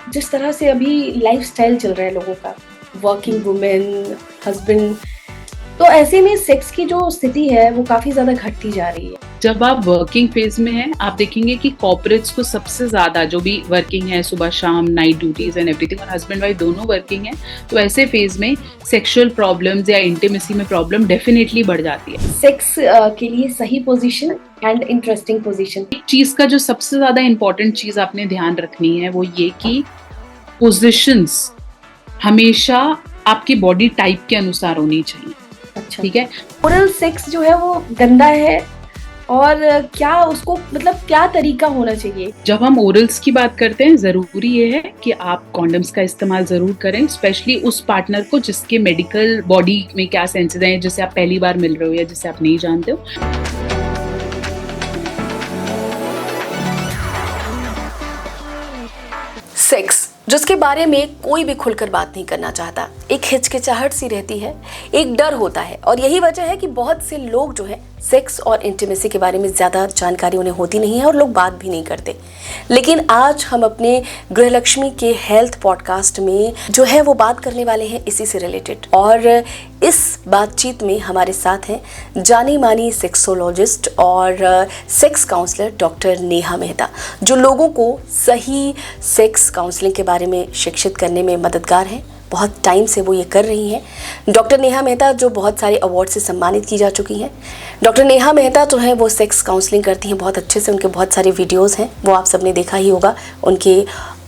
जिस तरह से अभी लाइफस्टाइल चल रहा है लोगों का, वर्किंग वुमेन, हस्बैंड, तो ऐसे में सेक्स की जो स्थिति है वो काफी ज्यादा घटती जा रही है। जब आप वर्किंग फेज में हैं, आप देखेंगे कि कॉर्पोरेट्स को सबसे ज्यादा, जो भी वर्किंग है, सुबह शाम, नाइट ड्यूटीज एंड एवरीथिंग, और हस्बैंड वाइफ दोनों वर्किंग है, तो ऐसे फेज में सेक्सुअल प्रॉब्लम्स या इंटीमेसी में प्रॉब्लम डेफिनेटली बढ़ जाती है। सेक्स के लिए सही पोजीशन एंड इंटरेस्टिंग पोजीशन। एक चीज का जो सबसे ज्यादा इंपॉर्टेंट चीज आपने ध्यान रखनी है वो ये कि पोजिशंस हमेशा आपकी बॉडी टाइप के अनुसार होनी चाहिए। अच्छा, ठीक है। ओरल सेक्स जो है वो गंदा है, और क्या उसको मतलब क्या तरीका होना चाहिए? जब हम ओरल्स की बात करते हैं, जरूरी ये है कि आप कॉन्डम्स का इस्तेमाल जरूर करें, स्पेशली उस पार्टनर को जिसके मेडिकल बॉडी में क्या सेंसेस हैं, जिसे आप पहली बार मिल रहे हो या जिसे आप नहीं जानते हो। सेक्स जिसके बारे में कोई भी खुलकर बात नहीं करना चाहता, एक हिचकिचाहट सी रहती है, एक डर होता है, और यही वजह है कि बहुत से लोग जो है सेक्स और इंटीमेसी के बारे में ज़्यादा जानकारी उन्हें होती नहीं है और लोग बात भी नहीं करते। लेकिन आज हम अपने गृहलक्ष्मी के हेल्थ पॉडकास्ट में जो है वो बात करने वाले हैं इसी से रिलेटेड, और इस बातचीत में हमारे साथ हैं जानी मानी सेक्सोलॉजिस्ट और sex counsellor doctor Neha Mehta, जो लोगों को सही सेक्स काउंसलिंग के बारे में शिक्षित करने में मददगार हैं। बहुत टाइम से वो ये कर रही हैं। डॉक्टर नेहा मेहता जो बहुत सारे अवार्ड से सम्मानित की जा चुकी हैं। डॉक्टर नेहा मेहता जो है वो सेक्स काउंसलिंग करती हैं बहुत अच्छे से, उनके बहुत सारे वीडियोस हैं, वो आप सबने देखा ही होगा। उनके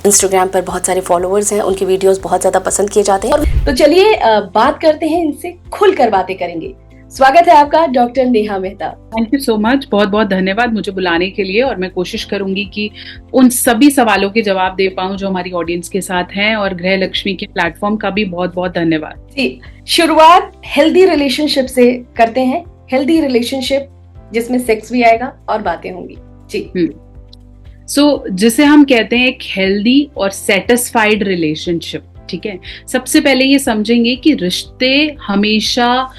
इंस्टाग्राम पर बहुत सारे फॉलोअर्स हैं, उनके वीडियोस बहुत ज़्यादा पसंद किए जाते हैं। तो चलिए बात करते हैं, इनसे खुलकर बातें करेंगे। स्वागत है आपका doctor Neha Mehta. Thank you so much, बहुत बहुत धन्यवाद मुझे बुलाने के लिए, और मैं कोशिश करूंगी कि उन सभी सवालों के जवाब दे पाऊं जो हमारी ऑडियंस के साथ हैं, और गृहलक्ष्मी के प्लेटफॉर्म का भी बहुत बहुत धन्यवाद। जी, शुरुआत हेल्दी रिलेशनशिप से करते हैं। हेल्दी रिलेशनशिप जिसमें सेक्स भी आएगा और बातें होंगी। जी। सो जिसे हम कहते हैं एक हेल्दी और सेटिस्फाइड रिलेशनशिप। ठीक है, सबसे पहले ये समझेंगे कि रिश्ते हमेशा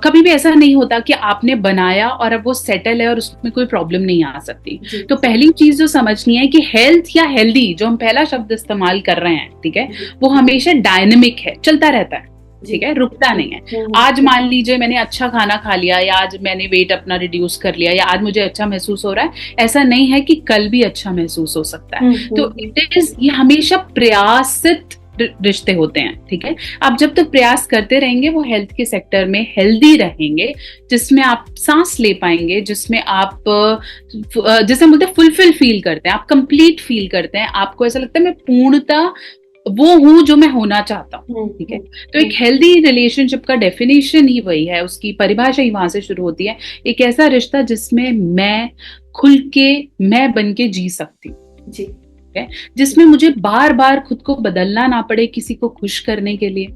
कभी भी ऐसा नहीं होता कि आपने बनाया और अब वो सेटल है और उसमें कोई प्रॉब्लम नहीं आ सकती। तो पहली चीज जो समझनी है कि हेल्थ या हेल्दी, जो हम पहला शब्द इस्तेमाल कर रहे हैं, ठीक है, वो हमेशा डायनेमिक है, चलता रहता है। ठीक है, रुकता नहीं है। आज मान लीजिए मैंने अच्छा खाना खा लिया, या आज मैंने वेट अपना रिड्यूस कर लिया, या आज मुझे अच्छा महसूस हो रहा है, ऐसा नहीं है कि कल भी अच्छा महसूस हो सकता है। तो इट इज, ये हमेशा प्रयासित रिश्ते होते हैं। ठीक है, आप जब तक प्रयास करते रहेंगे वो हेल्थ के सेक्टर में हेल्दी रहेंगे, जिसमें आप सांस ले पाएंगे, जिसमें आप जैसे बोलते हैं फुलफिल फील करते हैं, आप कंप्लीट फील करते हैं, आपको ऐसा लगता है मैं पूर्णता वो हूं जो मैं होना चाहता हूँ। ठीक है, तो एक हेल्दी रिलेशनशिप का डेफिनेशन ही वही है, उसकी परिभाषा ही वहां से शुरू होती है। एक ऐसा रिश्ता जिसमें मैं खुल के मैं बन के जी सकती हूँ, जी, जिसमें मुझे बार बार खुद को बदलना ना पड़े किसी को खुश करने के लिए,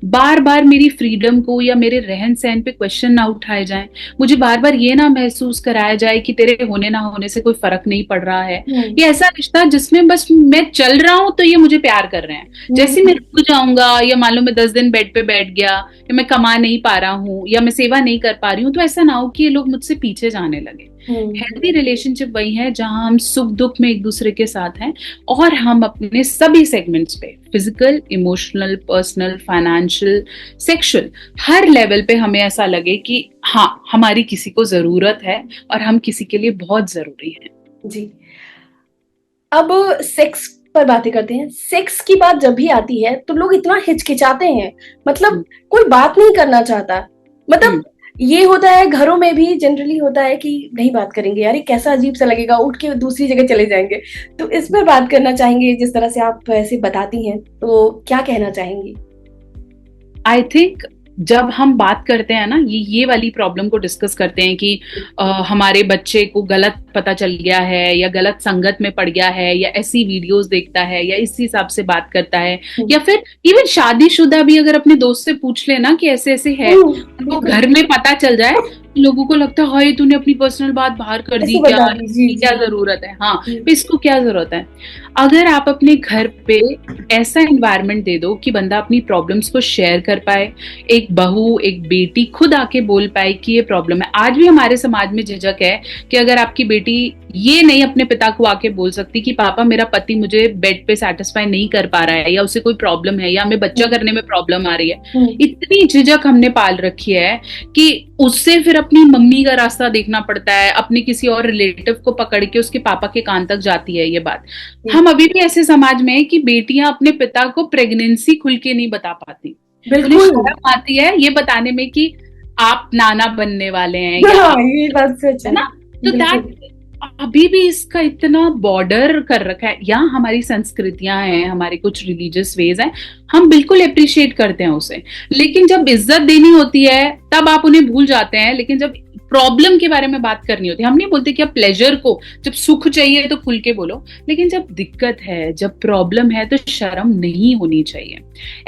बार बार मेरी फ्रीडम को या मेरे रहन सहन पे क्वेश्चन ना उठाए जाएं, मुझे बार बार ये ना महसूस कराया जाए कि तेरे होने ना होने से कोई फर्क नहीं पड़ रहा है। ये ऐसा रिश्ता जिसमें बस मैं चल रहा हूं तो ये मुझे प्यार कर रहे हैं, जैसे मैं रुक जाऊंगा, या मान लो मैं 10 दिन बेड पे बैठ गया, या मैं कमा नहीं पा रहा हूँ, या मैं सेवा नहीं कर पा रही हूँ, तो ऐसा ना हो कि ये लोग मुझसे पीछे जाने लगे। हेल्दी रिलेशनशिप वही है जहां हम सुख दुख में एक दूसरे के साथ हैं, और हम अपने सभी सेगमेंट्स पे, physical, emotional, personal, financial, sexual, हर लेवल पे हमें ऐसा लगे कि हाँ, हमारी किसी को जरूरत है और हम किसी के लिए बहुत जरूरी हैं। जी, अब सेक्स पर बातें करते हैं। सेक्स की बात जब भी आती है तो लोग इतना हिचकिचाते हैं, मतलब कोई बात नहीं करना चाहता। मतलब ये होता है, घरों में भी जनरली होता है कि नहीं बात करेंगे, यार ये कैसा अजीब सा लगेगा, उठ के दूसरी जगह चले जाएंगे। तो इस पर बात करना चाहेंगे, जिस तरह से आप ऐसे बताती हैं, तो क्या कहना चाहेंगी? आई थिंक जब हम बात करते हैं ना, ये वाली प्रॉब्लम को डिस्कस करते हैं कि हमारे बच्चे को गलत पता चल गया है, या गलत संगत में पड़ गया है, या ऐसी वीडियोस देखता है, या इस हिसाब से बात करता है, या फिर इवन शादीशुदा भी अगर अपने दोस्त से पूछ लेना कि ऐसे ऐसे है, तो घर में पता चल जाए, लोगों को लगता है हाय तूने अपनी पर्सनल बात बाहर कर दी ऐसे क्या, बता दी, जी इसकी क्या जी जरूरत है, हाँ जी। तो इसको क्या जरूरत है। अगर आप अपने घर पे ऐसा एनवायरनमेंट दे दो कि बंदा अपनी प्रॉब्लम्स को शेयर कर पाए, एक बहू एक बेटी खुद आके बोल पाए कि ये प्रॉब्लम है। आज भी हमारे समाज में झिझक है कि अगर आपकी बेटी ये नहीं अपने पिता को आके बोल सकती कि पापा मेरा पति मुझे बेड पे सेटिस्फाई नहीं कर पा रहा है, या उसे कोई प्रॉब्लम है, या हमें बच्चा करने में प्रॉब्लम आ रही है, इतनी झिझक हमने पाल रखी है कि उससे फिर अपनी मम्मी का रास्ता देखना पड़ता है, अपने किसी और रिलेटिव को पकड़ के उसके पापा के कान तक जाती है ये बात। हम अभी भी ऐसे समाज में है कि बेटियां अपने पिता को प्रेगनेंसी खुल के नहीं बता पाती, उन्हें बिल्कुल। शर्म आती है ये बताने में कि आप नाना बनने वाले हैं या हाँ, आप, ये बात सच है है ना। तो बिल्कुल। दैट अभी भी इसका इतना बॉर्डर कर रखा है। या हमारी संस्कृतियां हैं, हमारे कुछ रिलीजियस वेज हैं, हम बिल्कुल अप्रिशिएट करते हैं उसे, लेकिन जब इज्जत देनी होती है तब आप उन्हें भूल जाते हैं। लेकिन जब प्रॉब्लम के बारे में बात करनी होती है, हम नहीं बोलते कि आप प्लेजर को, जब सुख चाहिए तो खुल के बोलो, लेकिन जब दिक्कत है, जब प्रॉब्लम है तो शर्म नहीं होनी चाहिए।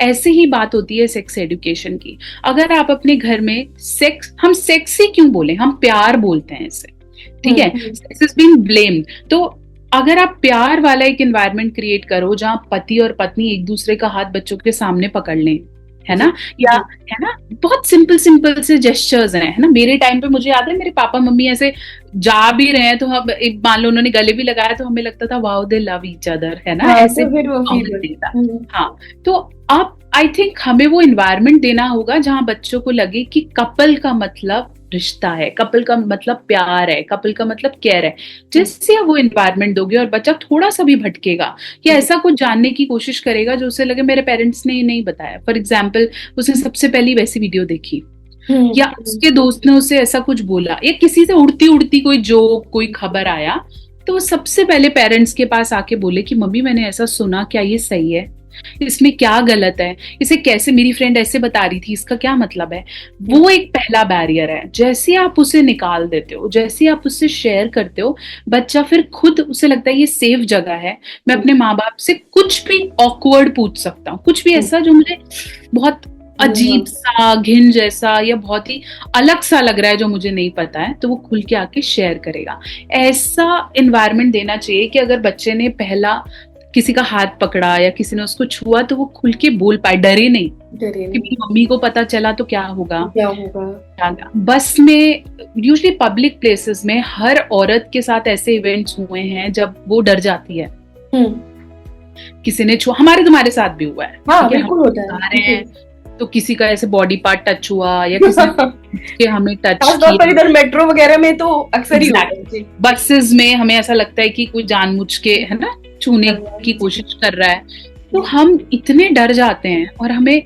ऐसे ही बात होती है सेक्स एजुकेशन की। अगर आप अपने घर में सेक्स, हम सेक्स ही क्यों बोले, हम प्यार बोलते हैं इसे, ठीक है, सेक्स इज बीइंग ब्लेम्ड। तो अगर आप प्यार वाला एक एनवायरनमेंट क्रिएट करो जहां पति और पत्नी एक दूसरे का हाथ बच्चों के सामने पकड़ लें, है ना, या है ना, बहुत सिंपल सिंपल से जेस्चर्स हैं, है ना। मेरे टाइम पे मुझे याद है मेरे पापा मम्मी ऐसे जा भी रहे हैं तो हम एक मान लो उन्होंने गले भी लगाया तो हमें लगता था वाओ दे लव ईच अदर, है ना, हाँ, ऐसे तो फिर वो common फील था। हाँ, तो अब आई थिंक हमें वो एनवायरनमेंट देना होगा जहां बच्चों को लगे कि कपल का मतलब रिश्ता है, कपल का मतलब प्यार है, कपल का मतलब केयर है। जिससे आप वो एनवायरनमेंट दोगे और बच्चा थोड़ा सा भी भटकेगा या ऐसा कुछ जानने की कोशिश करेगा जो उसे लगे मेरे पेरेंट्स ने नहीं बताया, फॉर एग्जाम्पल उसने सबसे पहली वैसी वीडियो देखी, या उसके दोस्त ने उसे ऐसा कुछ बोला, या किसी से उड़ती उड़ती कोई जोक कोई खबर आया, तो वो सबसे पहले पेरेंट्स के पास आके बोले कि मम्मी मैंने ऐसा सुना, क्या ये सही है, इसमें क्या गलत है, इसे कैसे, मेरी फ्रेंड ऐसे बता रही थी, इसका क्या मतलब है। वो एक पहला बैरियर है। जैसे आप उसे निकाल देते हो, जैसे आप उससे शेयर करते हो, बच्चा फिर खुद उसे लगता है ये सेफ जगह है, मैं अपने माँ बाप से कुछ भी ऑकवर्ड पूछ सकता हूँ, कुछ भी ऐसा जो मुझे बहुत अजीब सा, घिन जैसा या बहुत ही अलग सा लग रहा है जो मुझे नहीं पता है, तो वो खुल के आके शेयर करेगा। ऐसा एनवायरनमेंट देना चाहिए कि अगर बच्चे ने पहला किसी का हाथ पकड़ा या किसी ने उसको छुआ तो वो खुल के बोल पाए, डरे नहीं कि मेरी मम्मी को पता चला तो क्या होगा, क्या होगा। बस में यूजुअली पब्लिक प्लेसेस में हर औरत के साथ ऐसे इवेंट्स हुए हैं जब वो डर जाती है, किसी ने छुआ, हमारे तुम्हारे साथ भी हुआ है, हाँ, बिल्कुल होता है। तो किसी का ऐसे बॉडी पार्ट टच हुआ या किसी ने हमें टच किया, इधर मेट्रो वगैरह में तो अक्सर ही बसेस में हमें ऐसा लगता है कि कोई जानबूझ के, है ना, छूने की कोशिश कर रहा है, तो हम इतने डर जाते हैं और हमें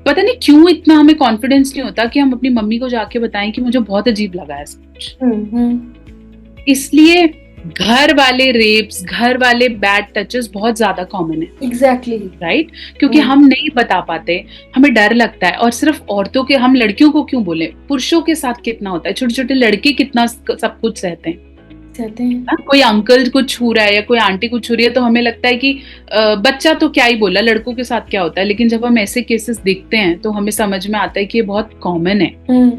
पता नहीं क्यों इतना हमें कॉन्फिडेंस नहीं होता कि हम अपनी मम्मी को जाके बताएं कि मुझे बहुत अजीब लगा है सब कुछ। इसलिए घर वाले रेप्स, घर वाले बैड टचेस बहुत ज्यादा कॉमन है। एग्जैक्टली राइट, क्योंकि हम नहीं बता पाते, हमें डर लगता है। और सिर्फ औरतों के, हम लड़कियों को क्यों बोले, पुरुषों के साथ कितना होता है, छोटे छोटे लड़के कितना सब कुछ सहते हैं। कोई अंकल को छू रहा है या कोई आंटी को छू रही है तो हमें लगता है कि बच्चा तो क्या ही बोला, लड़कों के साथ क्या होता है। लेकिन जब हम ऐसे केसेस देखते हैं तो हमें समझ में आता है कि ये बहुत कॉमन है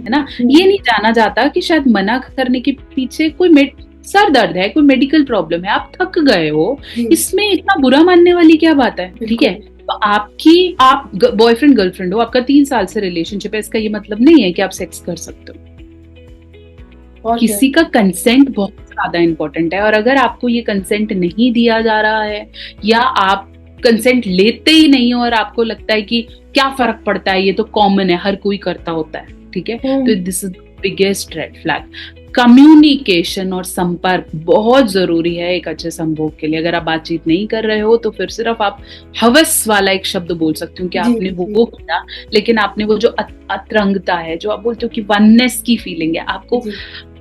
ना। ये नहीं जाना जाता कि शायद मना करने के पीछे कोई सर दर्द है, कोई मेडिकल प्रॉब्लम है, आप थक गए हो, इसमें इतना बुरा मानने वाली क्या बात है। ठीक है, तो आप बॉयफ्रेंड गर्लफ्रेंड हो, आपका 3 साल से रिलेशनशिप है, इसका ये मतलब नहीं है कि आप सेक्स कर सकते हो। किसी का कंसेंट बहुत ज्यादा इंपॉर्टेंट है, और अगर आपको ये कंसेंट नहीं दिया जा रहा है या आप कंसेंट लेते ही नहीं हो और आपको लगता है कि क्या फर्क पड़ता है, ये तो कॉमन है, हर कोई करता होता है, ठीक है, तो this is biggest red flag. Communication और संपर्क बहुत जरूरी है एक अच्छे संभोग के लिए। अगर आप बातचीत नहीं कर रहे हो तो फिर सिर्फ आप हवस वाला एक शब्द बोल सकते हो कि आपने वो किया, लेकिन आपने वो जो अतरंगता है, जो आप बोलते हो कि वननेस की फीलिंग है, आपको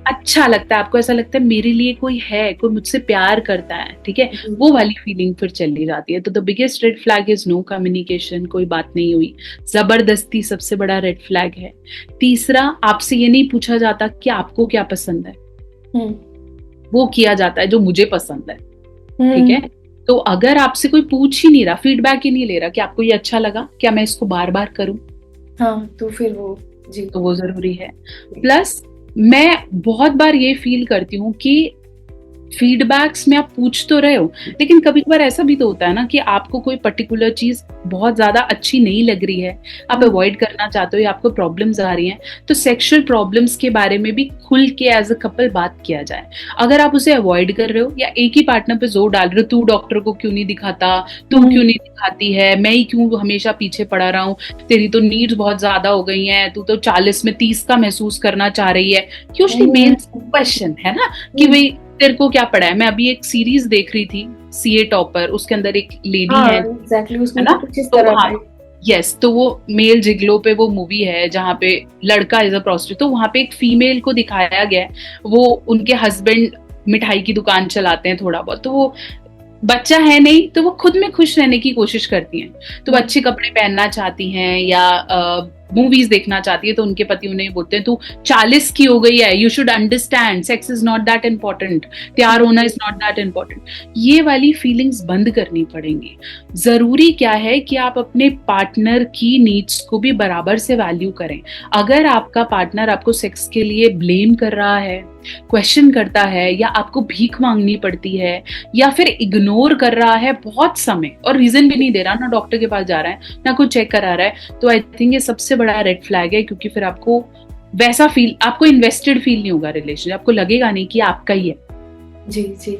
अच्छा लगता है, आपको ऐसा लगता है मेरे लिए कोई है, कोई मुझसे प्यार करता है, ठीक है, वो वाली फीलिंग फिर चली जाती है। तो the biggest red flag is no communication, कोई बात नहीं हुई, जबरदस्ती सबसे बड़ा रेड फ्लैग है। तीसरा, आपसे ये नहीं पूछा जाता कि आपको क्या पसंद है, वो किया जाता है जो मुझे पसंद है, ठीक है। तो अगर आपसे कोई पूछ ही नहीं रहा, फीडबैक ही नहीं ले रहा कि आपको ये अच्छा लगा, क्या मैं इसको बार बार करूं, हाँ, तो फिर वो तो वो जरूरी है। प्लस मैं बहुत बार ये फील करती हूँ कि फीडबैक्स में आप पूछ तो रहे हो, लेकिन कभी कभार ऐसा भी तो होता है ना कि आपको कोई पर्टिकुलर चीज बहुत ज्यादा अच्छी नहीं लग रही है, आप अवॉइड करना चाहते हो या आपको प्रॉब्लम्स आ रही हैं, तो सेक्सुअल प्रॉब्लम्स के बारे में भी खुल के एज अ कपल बात किया जाए। अगर आप उसे अवॉइड कर रहे हो या एक ही पार्टनर पे जोर डाल रहे हो, तू डॉक्टर को क्यों नहीं दिखाता, तू क्यों नहीं दिखाती है, मैं ही क्यों हमेशा पीछे पड़ा रहा हूँ, तेरी तो नीड्स बहुत ज्यादा हो गई हैं, तू तो 40 में 30 का महसूस करना चाह रही है, यूजुअली मेल्स क्वेश्चन है ना कि भाई तेरे को क्या पड़ा है। मैं अभी एक सीरीज देख रही थी, सीए टॉपर, उसके अंदर एक लेडी है, उसमें है ना, तो कुछ इस तो तरह हाँ, यस, तो वो मेल जिग्लो पे वो मूवी है जहाँ पे लड़का इज अ प्रोस्टिट्यूट, तो वहां पे एक फीमेल को दिखाया गया है, वो उनके हस्बैंड मिठाई की दुकान चलाते हैं थोड़ा बहुत, तो वो बच्चा है नहीं, तो वो खुद में खुश रहने की कोशिश करती हैं, तो वो अच्छे कपड़े पहनना चाहती हैं या मूवीज देखना चाहती है, तो उनके पति उन्हें बोलते हैं तू 40 की हो गई है, you should understand sex is not that important, तैयार होना इज नॉट दैट इम्पोर्टेंट। ये वाली फीलिंग्स बंद करनी पड़ेंगी। जरूरी क्या है कि आप अपने पार्टनर की नीड्स को भी बराबर से वैल्यू करें। अगर आपका पार्टनर आपको सेक्स के लिए ब्लेम कर रहा है, क्वेश्चन करता है, या आपको भीख मांगनी पड़ती है, या फिर इग्नोर कर रहा है बहुत समय और रीजन भी नहीं दे रहा, ना डॉक्टर के पास जा रहा है ना कुछ चेक करा रहा है, तो आई थिंक ये सबसे बड़ा रेड फ्लैग है, क्योंकि फिर आपको वैसा फील, आपको इन्वेस्टेड फील नहीं होगा रिलेशन, आपको लगेगा नहीं कि आपका ही है। जी जी।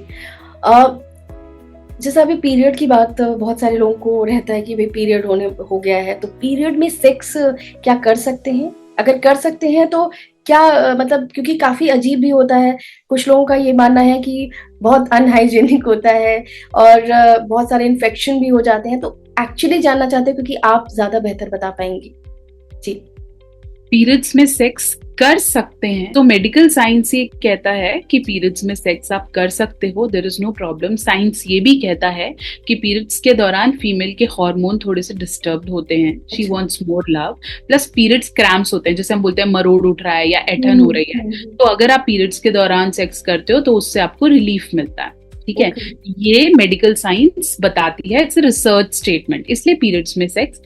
जैसा अभी पीरियड की बात, बहुत सारे लोगों को रहता है कि भाई पीरियड होने हो गया है, तो पीरियड में सेक्स क्या कर सकते हैं? अगर कर सकते हैं तो क्या, मतलब क्योंकि काफी अजीब भी होता है, कुछ लोगों का ये मानना है कि बहुत अनहाइजीनिक होता है और बहुत सारे इन्फेक्शन भी हो जाते हैं, तो एक्चुअली जानना चाहते हैं क्योंकि आप ज्यादा बेहतर बता पाएंगी। जी। पीरियड्स में सेक्स कर सकते हैं तो मेडिकल साइंस ये कहता है कि पीरियड्स में सेक्स आप कर सकते हो, there is no problem. Science ये भी कहता है कि पीरियड्स के दौरान फीमेल के हार्मोन थोड़े से डिस्टर्ब्ड होते हैं, she wants more love, plus periods cramps होते हैं, जैसे हम बोलते हैं मरोड़ उठ रहा है या ऐंठन हो रही है, तो अगर आप पीरियड्स के दौरान सेक्स करते हो तो उससे आपको रिलीफ मिलता है। ठीक है, ये मेडिकल साइंस बताती है, इट्स रिसर्च स्टेटमेंट। इसलिए पीरियड्स में सेक्स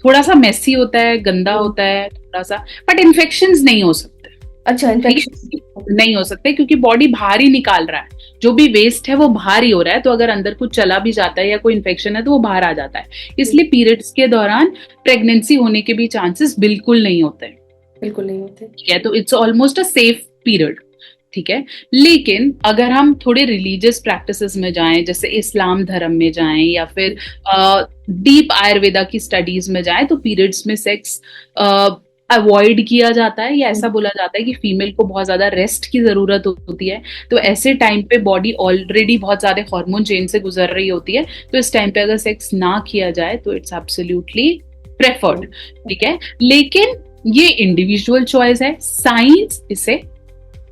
थोड़ा सा मेसी होता है, गंदा होता है थोड़ा सा, बट इन्फेक्शंस नहीं हो सकते। अच्छा, इन्फेक्शन नहीं हो सकते क्योंकि बॉडी बाहर ही निकाल रहा है, जो भी वेस्ट है वो बाहर ही हो रहा है, तो अगर अंदर कुछ चला भी जाता है या कोई इन्फेक्शन है तो वो बाहर आ जाता है। इसलिए पीरियड्स के दौरान प्रेगनेंसी होने के भी चांसेस बिल्कुल नहीं होते, बिल्कुल नहीं होते। ठीक है, तो it's almost a safe period. ठीक है, लेकिन अगर हम थोड़े रिलीजियस प्रैक्टिसेस में जाएं, जैसे इस्लाम धर्म में जाएं या फिर डीप आयुर्वेदा की स्टडीज में जाएं, तो पीरियड्स में सेक्स अवॉइड किया जाता है, या ऐसा बोला जाता है कि फीमेल को बहुत ज्यादा रेस्ट की जरूरत होती है, तो ऐसे टाइम पे बॉडी ऑलरेडी बहुत ज्यादा हार्मोन चेंज से गुजर रही होती है, तो इस टाइम पे अगर सेक्स ना किया जाए तो इट्स एब्सोल्युटली प्रेफर्ड। ठीक है, लेकिन ये इंडिविजुअल चॉइस है, साइंस इसे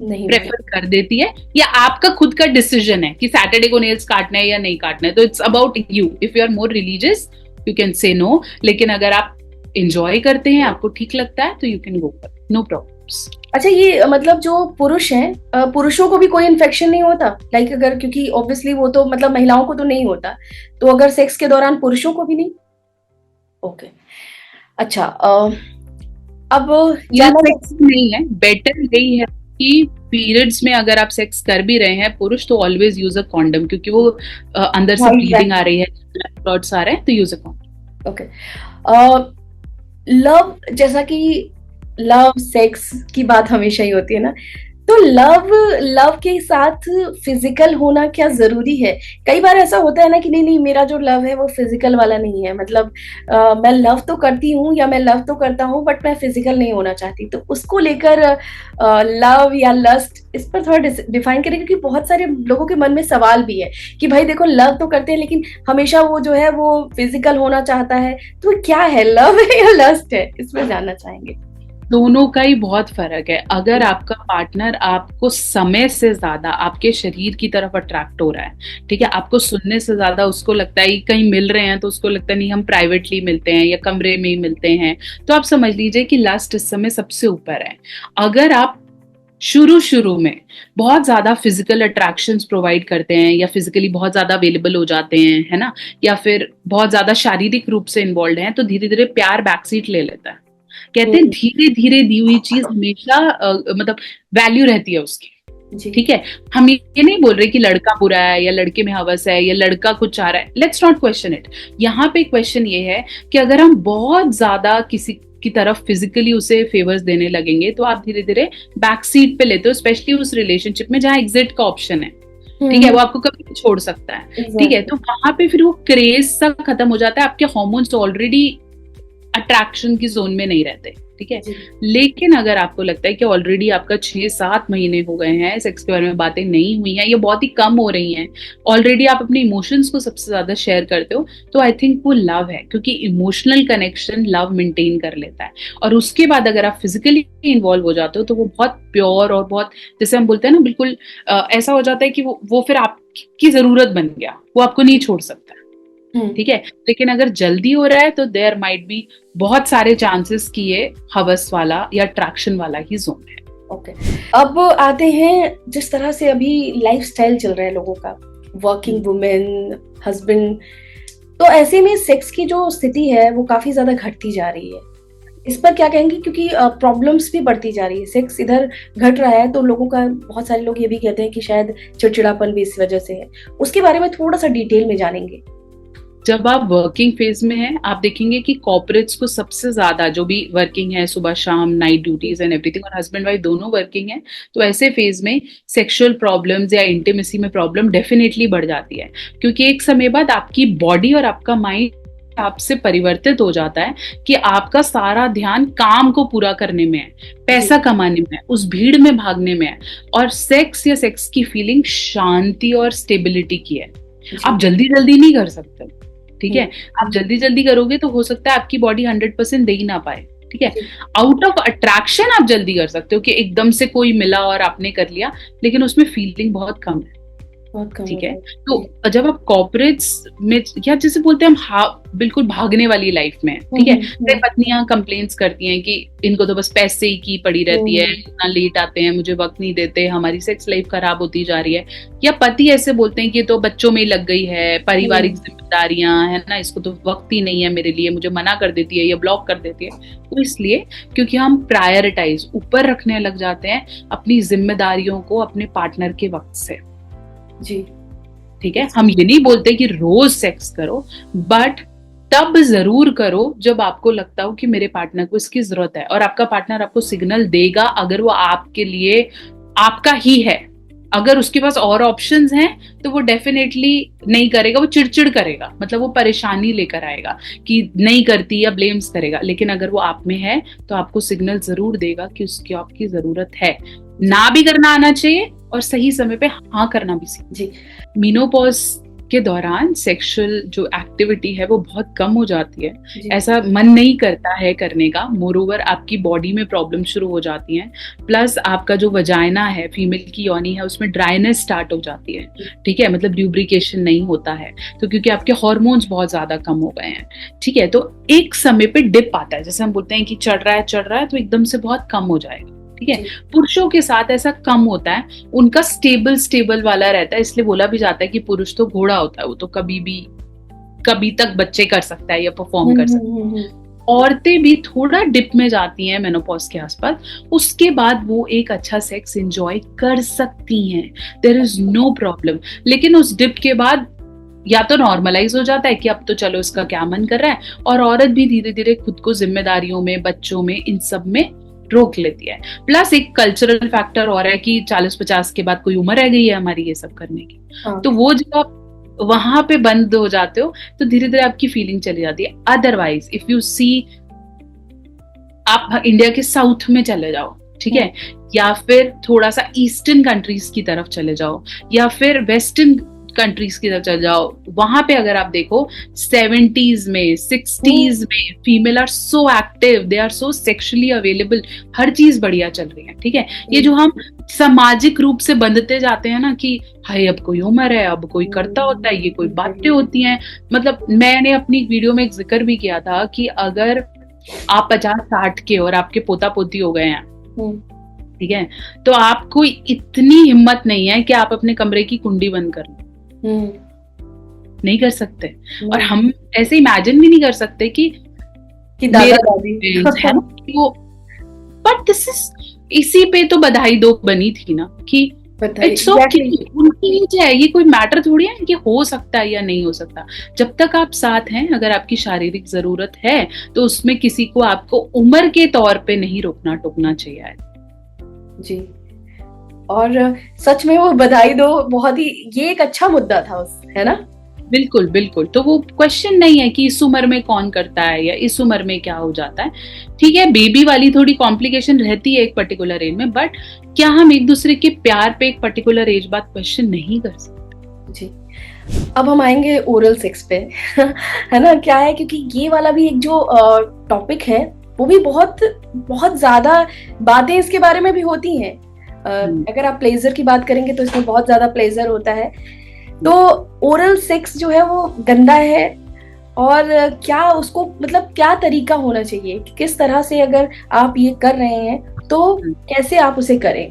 नहीं प्रेफर कर देती है, या आपका खुद का डिसीजन है कि सैटरडे को नेल्स काटना है या नहीं काटना है, तो it's about you. If you are more religious you can say no, लेकिन अगर आप एंजॉय करते हैं, आपको ठीक लगता है, तो you can go for, no problems. अच्छा, ये मतलब जो पुरुष हैं, पुरुषों को भी कोई इन्फेक्शन नहीं होता? लाइक अगर, क्योंकि ऑब्वियसली वो तो मतलब महिलाओं को तो नहीं होता, तो अगर सेक्स के दौरान पुरुषों को भी नहीं? ओके, अच्छा। अब नहीं है, बेटर यही है कि पीरियड्स में अगर आप सेक्स कर भी रहे हैं पुरुष, तो ऑलवेज यूज अ कॉन्डम, क्योंकि वो अंदर से ब्लीडिंग आ रही है, ब्लड्स आ रहे हैं, तो use a condom. Okay. Love, जैसा कि लव सेक्स की बात हमेशा ही होती है ना, तो लव के साथ फिजिकल होना क्या जरूरी है? कई बार ऐसा होता है ना कि नहीं नहीं, मेरा जो लव है वो फिजिकल वाला नहीं है, मतलब मैं लव तो करती हूँ या मैं लव तो करता हूँ बट मैं फिजिकल नहीं होना चाहती, तो उसको लेकर लव या लस्ट, इस पर थोड़ा डिफाइन करें, क्योंकि बहुत सारे लोगों के मन में सवाल भी है कि भाई देखो, लव तो करते हैं लेकिन हमेशा वो जो है वो फिजिकल होना चाहता है, तो क्या है, लव है या लस्ट है? इसमें जानना चाहेंगे। दोनों का ही बहुत फर्क है। अगर आपका पार्टनर आपको समय से ज्यादा आपके शरीर की तरफ अट्रैक्ट हो रहा है, ठीक है, आपको सुनने से ज्यादा उसको लगता है कहीं मिल रहे हैं तो उसको लगता है नहीं हम प्राइवेटली मिलते हैं या कमरे में ही मिलते हैं, तो आप समझ लीजिए कि लस्ट इस समय सबसे ऊपर है। अगर आप शुरू में बहुत ज्यादा फिजिकल अट्रैक्शंस प्रोवाइड करते हैं या फिजिकली बहुत ज्यादा अवेलेबल हो जाते हैं, है ना, या फिर बहुत ज्यादा शारीरिक रूप से इन्वॉल्व हैं, तो धीरे धीरे प्यार बैकसीट ले लेता है। कहते हैं धीरे धीरे दी हुई चीज हमेशा मतलब वैल्यू रहती है उसकी। ठीक है, हम ये नहीं बोल रहे कि लड़का बुरा है या लड़के में हवस है या लड़का कुछ चाह रहा है, लेट्स नॉट क्वेश्चन इट। यहाँ पे क्वेश्चन ये है कि अगर हम बहुत ज्यादा किसी की तरफ फिजिकली उसे फेवर्स देने लगेंगे तो आप धीरे धीरे बैक सीट पे लेते हो, स्पेशली उस रिलेशनशिप में जहाँ एग्जिट का ऑप्शन है। ठीक है, वो आपको कभी भी छोड़ सकता है। ठीक है, तो वहां पे फिर वो क्रेज सा खत्म हो जाता है, आपके हार्मोन्स ऑलरेडी अट्रैक्शन की जोन में नहीं रहते। ठीक है, लेकिन अगर आपको लगता है कि ऑलरेडी आपका 6-7 महीने हो गए हैं, सेक्स के बारे में बातें नहीं हुई हैं, ये बहुत ही कम हो रही हैं, ऑलरेडी आप अपने इमोशंस को सबसे ज्यादा शेयर करते हो, तो आई थिंक वो लव है, क्योंकि इमोशनल कनेक्शन लव मेंटेन कर लेता है। और उसके बाद अगर आप फिजिकली इन्वॉल्व हो जाते हो तो वो बहुत प्योर और बहुत, जैसे हम बोलते हैं ना, बिल्कुल ऐसा हो जाता है कि वो फिर आपकी जरूरत बन गया, वो आपको नहीं छोड़ सकता। ठीक है, लेकिन अगर जल्दी हो रहा है तो देयर माइट बी बहुत सारे चांसेस कि ये हवस वाला या अट्रैक्शन वाला ही जोन है। ओके, अब आते हैं जिस तरह से अभी लाइफस्टाइल चल रहा है लोगों का, वर्किंग वुमेन, हस्बैंड, तो ऐसे में सेक्स की जो स्थिति है वो काफी ज्यादा घटती जा रही है। इस पर क्या कहेंगे, क्योंकि प्रॉब्लम्स भी बढ़ती जा रही है, सेक्स इधर घट रहा है तो लोगों का, बहुत सारे लोग ये भी कहते हैं कि शायद चिड़चिड़ापन भी इस वजह से है। उसके बारे में थोड़ा सा डिटेल में जानेंगे। जब आप वर्किंग फेज में हैं, आप देखेंगे कि कॉर्पोरेट्स को सबसे ज्यादा, जो भी वर्किंग है, सुबह शाम, नाइट ड्यूटीज एंड एवरीथिंग, और हस्बैंड वाइफ दोनों वर्किंग है, तो ऐसे फेज में सेक्सुअल प्रॉब्लम्स या इंटीमेसी में प्रॉब्लम डेफिनेटली बढ़ जाती है, क्योंकि एक समय बाद आपकी बॉडी और आपका माइंड आपसे परिवर्तित हो जाता है कि आपका सारा ध्यान काम को पूरा करने में है, पैसा कमाने में है, उस भीड़ में भागने में है, और सेक्स या सेक्स की फीलिंग शांति और स्टेबिलिटी की है। आप जल्दी जल्दी नहीं कर सकते। ठीक है, आप जल्दी जल्दी करोगे तो हो सकता है आपकी बॉडी 100% दे ही ना पाए। ठीक है, आउट ऑफ अट्रैक्शन आप जल्दी कर सकते हो कि एकदम से कोई मिला और आपने कर लिया, लेकिन उसमें फीलिंग बहुत कम है। ठीक है, तो जब आप कॉर्पोरेट्स में, या जैसे बोलते हैं हम, बिल्कुल भागने वाली लाइफ में, ठीक है, तो पत्नियां कंप्लेंट्स करती हैं कि इनको तो बस पैसे ही की पड़ी रहती है, इतना लेट आते हैं, मुझे वक्त नहीं देते, हमारी सेक्स लाइफ खराब होती जा रही है। या पति ऐसे बोलते हैं कि तो बच्चों में ही लग गई है, पारिवारिक जिम्मेदारियां है ना, इसको तो वक्त ही नहीं है मेरे लिए, मुझे मना कर देती है या ब्लॉक कर देती है। तो इसलिए क्योंकि हम प्रायोरिटाइज ऊपर रखने लग जाते हैं अपनी जिम्मेदारियों को अपने पार्टनर के वक्त से। जी, ठीक है, हम ये नहीं बोलते कि रोज सेक्स करो, बट तब जरूर करो जब आपको लगता हो कि मेरे पार्टनर को इसकी जरूरत है, और आपका पार्टनर आपको सिग्नल देगा अगर वो आपके लिए आपका ही है। अगर उसके पास और ऑप्शंस हैं तो वो डेफिनेटली नहीं करेगा, वो चिड़चिड़ करेगा, मतलब वो परेशानी लेकर आएगा कि नहीं करती या ब्लेम्स करेगा। लेकिन अगर वो आप में है तो आपको सिग्नल जरूर देगा कि उसकी आपकी जरूरत है। ना भी करना आना चाहिए और सही समय पे हाँ करना भी चाहिए। जी, मीनोपॉज के दौरान सेक्सुअल जो एक्टिविटी है वो बहुत कम हो जाती है, ऐसा मन नहीं करता है करने का। मोरओवर आपकी बॉडी में प्रॉब्लम शुरू हो जाती है, प्लस आपका जो वजाइना है, फीमेल की योनि है, उसमें ड्राइनेस स्टार्ट हो जाती है। ठीक है, मतलब ल्यूब्रिकेशन नहीं होता है, तो क्योंकि आपके हार्मोन्स बहुत ज्यादा कम हो गए हैं। ठीक है, तो एक समय पे डिप आता है, जैसे हम बोलते हैं कि चढ़ रहा है तो एकदम से बहुत कम हो जाएगा। ठीक है, पुरुषों के साथ ऐसा कम होता है, उनका स्टेबल वाला रहता है। इसलिए बोला भी जाता है कि पुरुष तो घोड़ा होता है, वो तो कभी तक बच्चे कर सकता है या परफॉर्म कर सकता है। औरतें भी थोड़ा डिप में जाती हैं मेनोपॉज के आसपास, उसके बाद वो एक अच्छा सेक्स एंजॉय कर सकती हैं, देयर इज नो प्रॉब्लम। लेकिन उस डिप के बाद या तो नॉर्मलाइज हो जाता है कि अब तो चलो इसका क्या मन कर रहा है, और औरत भी धीरे धीरे खुद को जिम्मेदारियों में, बच्चों में, इन सब में रोक लेती है। प्लस एक कल्चरल फैक्टर और है कि 40-50 के बाद कोई उम्र रह गई है हमारी ये सब करने की। तो वो जब आप वहां पे बंद हो जाते हो तो धीरे धीरे आपकी फीलिंग चली जाती है। अदरवाइज इफ यू सी, आप इंडिया के साउथ में चले जाओ, ठीक है, या फिर थोड़ा सा ईस्टर्न कंट्रीज की तरफ चले जाओ, या फिर वेस्टर्न कंट्रीज की तरफ चले जाओ, वहां पे अगर आप देखो 70s में, 60s में female are so active, they are so sexually available, हर चीज बढ़िया चल रही है। ठीक है, ये जो हम सामाजिक रूप से बंधते जाते हैं ना कि हाय अब कोई उम्र है, अब कोई करता होता है, ये कोई बातें होती हैं। मतलब मैंने अपनी वीडियो में एक जिक्र भी किया था कि अगर आप 50-60 के और आपके पोता पोती हो गए हैं, ठीक है, तो आपको इतनी हिम्मत नहीं है कि आप अपने कमरे की कुंडी बंद कर लो, नहीं कर सकते। और हम ऐसे इमेजिन भी नहीं कर सकते कि कि दादा मेरे दादी parents है ना, वो बट दिस इज, इसी पे तो बधाई दो बनी थी ना कि बताइए इट्स ओके, exactly. उनकी एज है, ये कोई मैटर थोड़ी है कि हो सकता है या नहीं हो सकता। जब तक आप साथ हैं, अगर आपकी शारीरिक जरूरत है तो उसमें किसी को आपको उम्र के तौर पे नहीं रोकना टोकना चाहिए। जी, और सच में वो बधाई दो बहुत ही, ये एक अच्छा मुद्दा था उस, है ना? बिल्कुल बिल्कुल, तो वो क्वेश्चन नहीं है कि इस उम्र में कौन करता है या इस उम्र में क्या हो जाता है। ठीक है, बेबी वाली थोड़ी कॉम्प्लिकेशन रहती है एक पर्टिकुलर एज में, बट क्या हम एक दूसरे के प्यार पे एक पर्टिकुलर एज बाद क्वेश्चन नहीं कर सकते? जी, अब हम आएंगे ओरल सेक्स पे है ना? क्या है, क्योंकि ये वाला भी एक जो टॉपिक है वो भी बहुत बहुत ज्यादा बातें इसके बारे में भी होती हैं। अगर आप प्लेजर की बात करेंगे तो इसमें बहुत ज्यादा प्लेजर होता है। तो ओरल सेक्स जो है वो गंदा है, और क्या उसको मतलब क्या तरीका होना चाहिए, किस तरह से अगर आप ये कर रहे हैं तो कैसे आप उसे करें?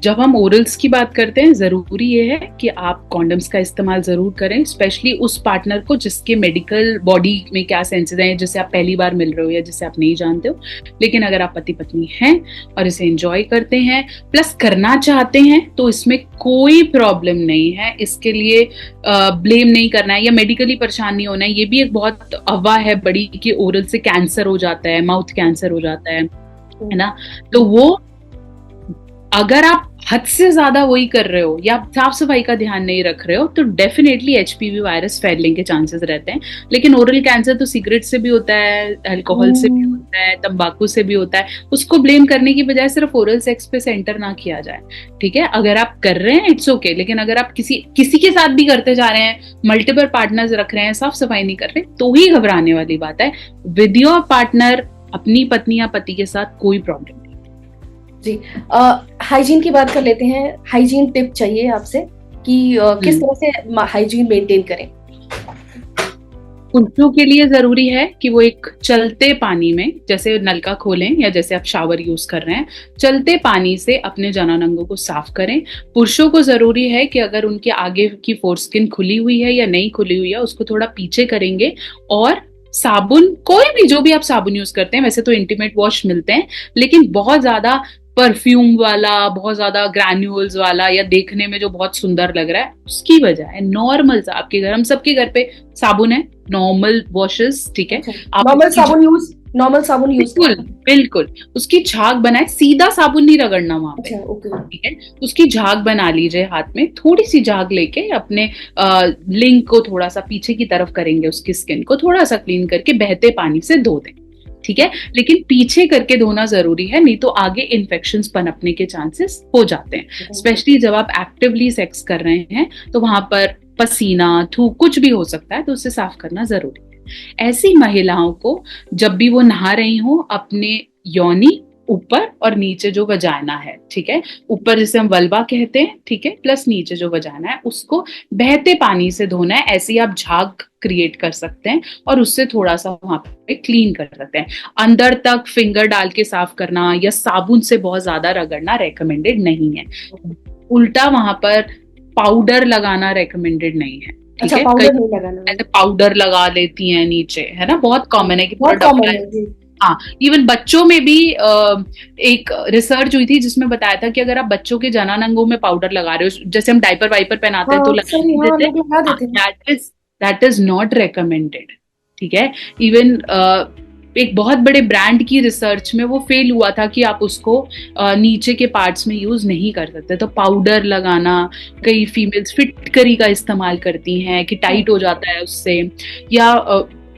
जब हम ओरल्स की बात करते हैं, जरूरी ये है कि आप कॉन्डम्स का इस्तेमाल जरूर करें, स्पेशली उस पार्टनर को जिसके मेडिकल बॉडी में क्या सेंसेस हैं, जिसे आप पहली बार मिल रहे हो या जिसे आप नहीं जानते हो। लेकिन अगर आप पति पत्नी हैं और इसे एंजॉय करते हैं प्लस करना चाहते हैं तो इसमें कोई प्रॉब्लम नहीं है। इसके लिए ब्लेम नहीं करना है या मेडिकली परेशान नहीं होना है। ये भी एक बहुत अफवाह है बड़ी कि ओरल से कैंसर हो जाता है, माउथ कैंसर हो जाता है ना। तो वो अगर आप हद से ज्यादा वही कर रहे हो या साफ सफाई का ध्यान नहीं रख रहे हो तो डेफिनेटली एचपीवी वायरस फैलने के चांसेस रहते हैं। लेकिन ओरल कैंसर तो सिगरेट से भी होता है, अल्कोहल से भी होता है, तंबाकू से भी होता है। उसको ब्लेम करने की बजाय सिर्फ ओरल सेक्स पे सेंटर ना किया जाए। ठीक है, अगर आप कर रहे हैं इट्स ओके, लेकिन अगर आप किसी के साथ भी करते जा रहे हैं, मल्टीपल पार्टनर्स रख रहे हैं, साफ सफाई नहीं कर रहे, तो ही घबराने वाली बात है। विद योर पार्टनर, अपनी पत्नी या पति के साथ कोई प्रॉब्लम नहीं। जी, हाइजीन की बात कर लेते हैं। हाइजीन टिप चाहिए आपसे कि किस तरह से हाइजीन मेंटेन करें। पुरुषों के लिए जरूरी है कि वो एक चलते पानी में, जैसे नलका खोलें या जैसे आप शावर यूज कर रहे हैं, चलते पानी से अपने जननांगों को साफ करें। पुरुषों को जरूरी है कि अगर उनके आगे की फोरस्किन खुली हुई है या नहीं खुली हुई है, उसको थोड़ा पीछे करेंगे और साबुन, कोई भी जो भी आप साबुन यूज करते हैं, वैसे तो इंटीमेट वॉश मिलते हैं, लेकिन बहुत ज्यादा परफ्यूम वाला, बहुत ज्यादा ग्रैन्यूल्स वाला या देखने में जो बहुत सुंदर लग रहा है, उसकी बजाय नॉर्मल सा आपके घर, हम सबके घर पे साबुन है, नॉर्मल वॉशेस, ठीक है, नॉर्मल साबुन यूज बिल्कुल उसकी झाग बनाए, सीधा साबुन नहीं रगड़ना वहां पे, ठीक है, उसकी झाग बना लीजिए हाथ में, थोड़ी सी झाग लेके अपने लिंक को थोड़ा सा पीछे की तरफ करेंगे, उसकी स्किन को थोड़ा सा क्लीन करके बहते पानी से धो दें। ठीक है, लेकिन पीछे करके धोना जरूरी है, नहीं तो आगे इन्फेक्शंस पनपने के चांसेस हो जाते हैं। स्पेशली जब आप एक्टिवली सेक्स कर रहे हैं तो वहां पर पसीना, थूक कुछ भी हो सकता है, तो उसे साफ करना जरूरी है। ऐसी महिलाओं को जब भी वो नहा रही हो, अपने योनि ऊपर और नीचे जो वजाना है, ठीक है, ऊपर जिसे हम वल्वा कहते हैं, ठीक है, प्लस नीचे जो वजाना है उसको बहते पानी से धोना है। ऐसे ही आप झाग क्रिएट कर सकते हैं और उससे थोड़ा सा वहां पे क्लीन कर सकते हैं। अंदर तक फिंगर डाल के साफ करना या साबुन से बहुत ज्यादा रगड़ना रेकमेंडेड नहीं है। उल्टा वहां पर पाउडर लगाना रेकमेंडेड नहीं है। ठीक है, ऐसे पाउडर लगा लेती हैं नीचे, है ना, बहुत कॉमन है कि पूरा हाँ, इवन बच्चों में भी एक रिसर्च हुई थी जिसमें बताया था कि अगर आप बच्चों के जननांगों में पाउडर लगा रहे हो, जैसे हम डायपर वाइपर पहनाते हैं तो लगा देते हैं, दैट इज नॉट रिकमेंडेड। ठीक है, इवन एक बहुत बड़े ब्रांड की रिसर्च में वो फेल हुआ था कि आप उसको नीचे के पार्ट्स में यूज नहीं कर सकते। तो पाउडर लगाना, कई फीमेल्स फिटकरी का इस्तेमाल करती हैं कि टाइट हो जाता है उससे, या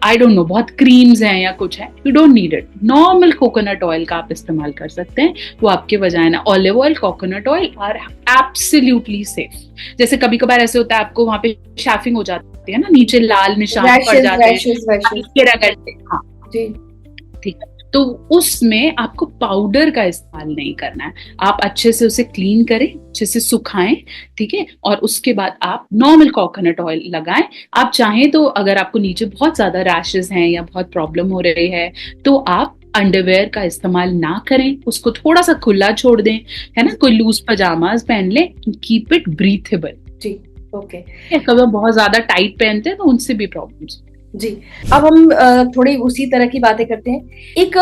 आई डोंट नो, बहुत क्रीम्स हैं या कुछ है, you don't need it. Normal coconut oil का आप इस्तेमाल कर सकते हैं, वो आपके vagina, olive oil, coconut oil are absolutely safe. जैसे कभी कभार ऐसे होता है आपको वहां पे शैफिंग हो जाती है ना, नीचे लाल निशान पड़ जाते हैं, हाँ ठीक है, तो उसमें आपको पाउडर का इस्तेमाल नहीं करना है। आप अच्छे से उसे क्लीन करें, अच्छे से सुखाएं, ठीक है, और उसके बाद आप नॉर्मल कोकोनट ऑयल लगाएं। आप चाहें तो अगर आपको नीचे बहुत ज्यादा रैशेस हैं या बहुत प्रॉब्लम हो रही है तो आप अंडरवेयर का इस्तेमाल ना करें, उसको थोड़ा सा खुला छोड़ दें, है ना, कोई लूज पजामाज पहन ले, कीप इट ब्रीथेबल। जी, ओके। कभी बहुत ज्यादा टाइट पहनते हैं तो उनसे भी प्रॉब्लम्स। जी। अब हम थोड़ी उसी तरह की बातें करते हैं। एक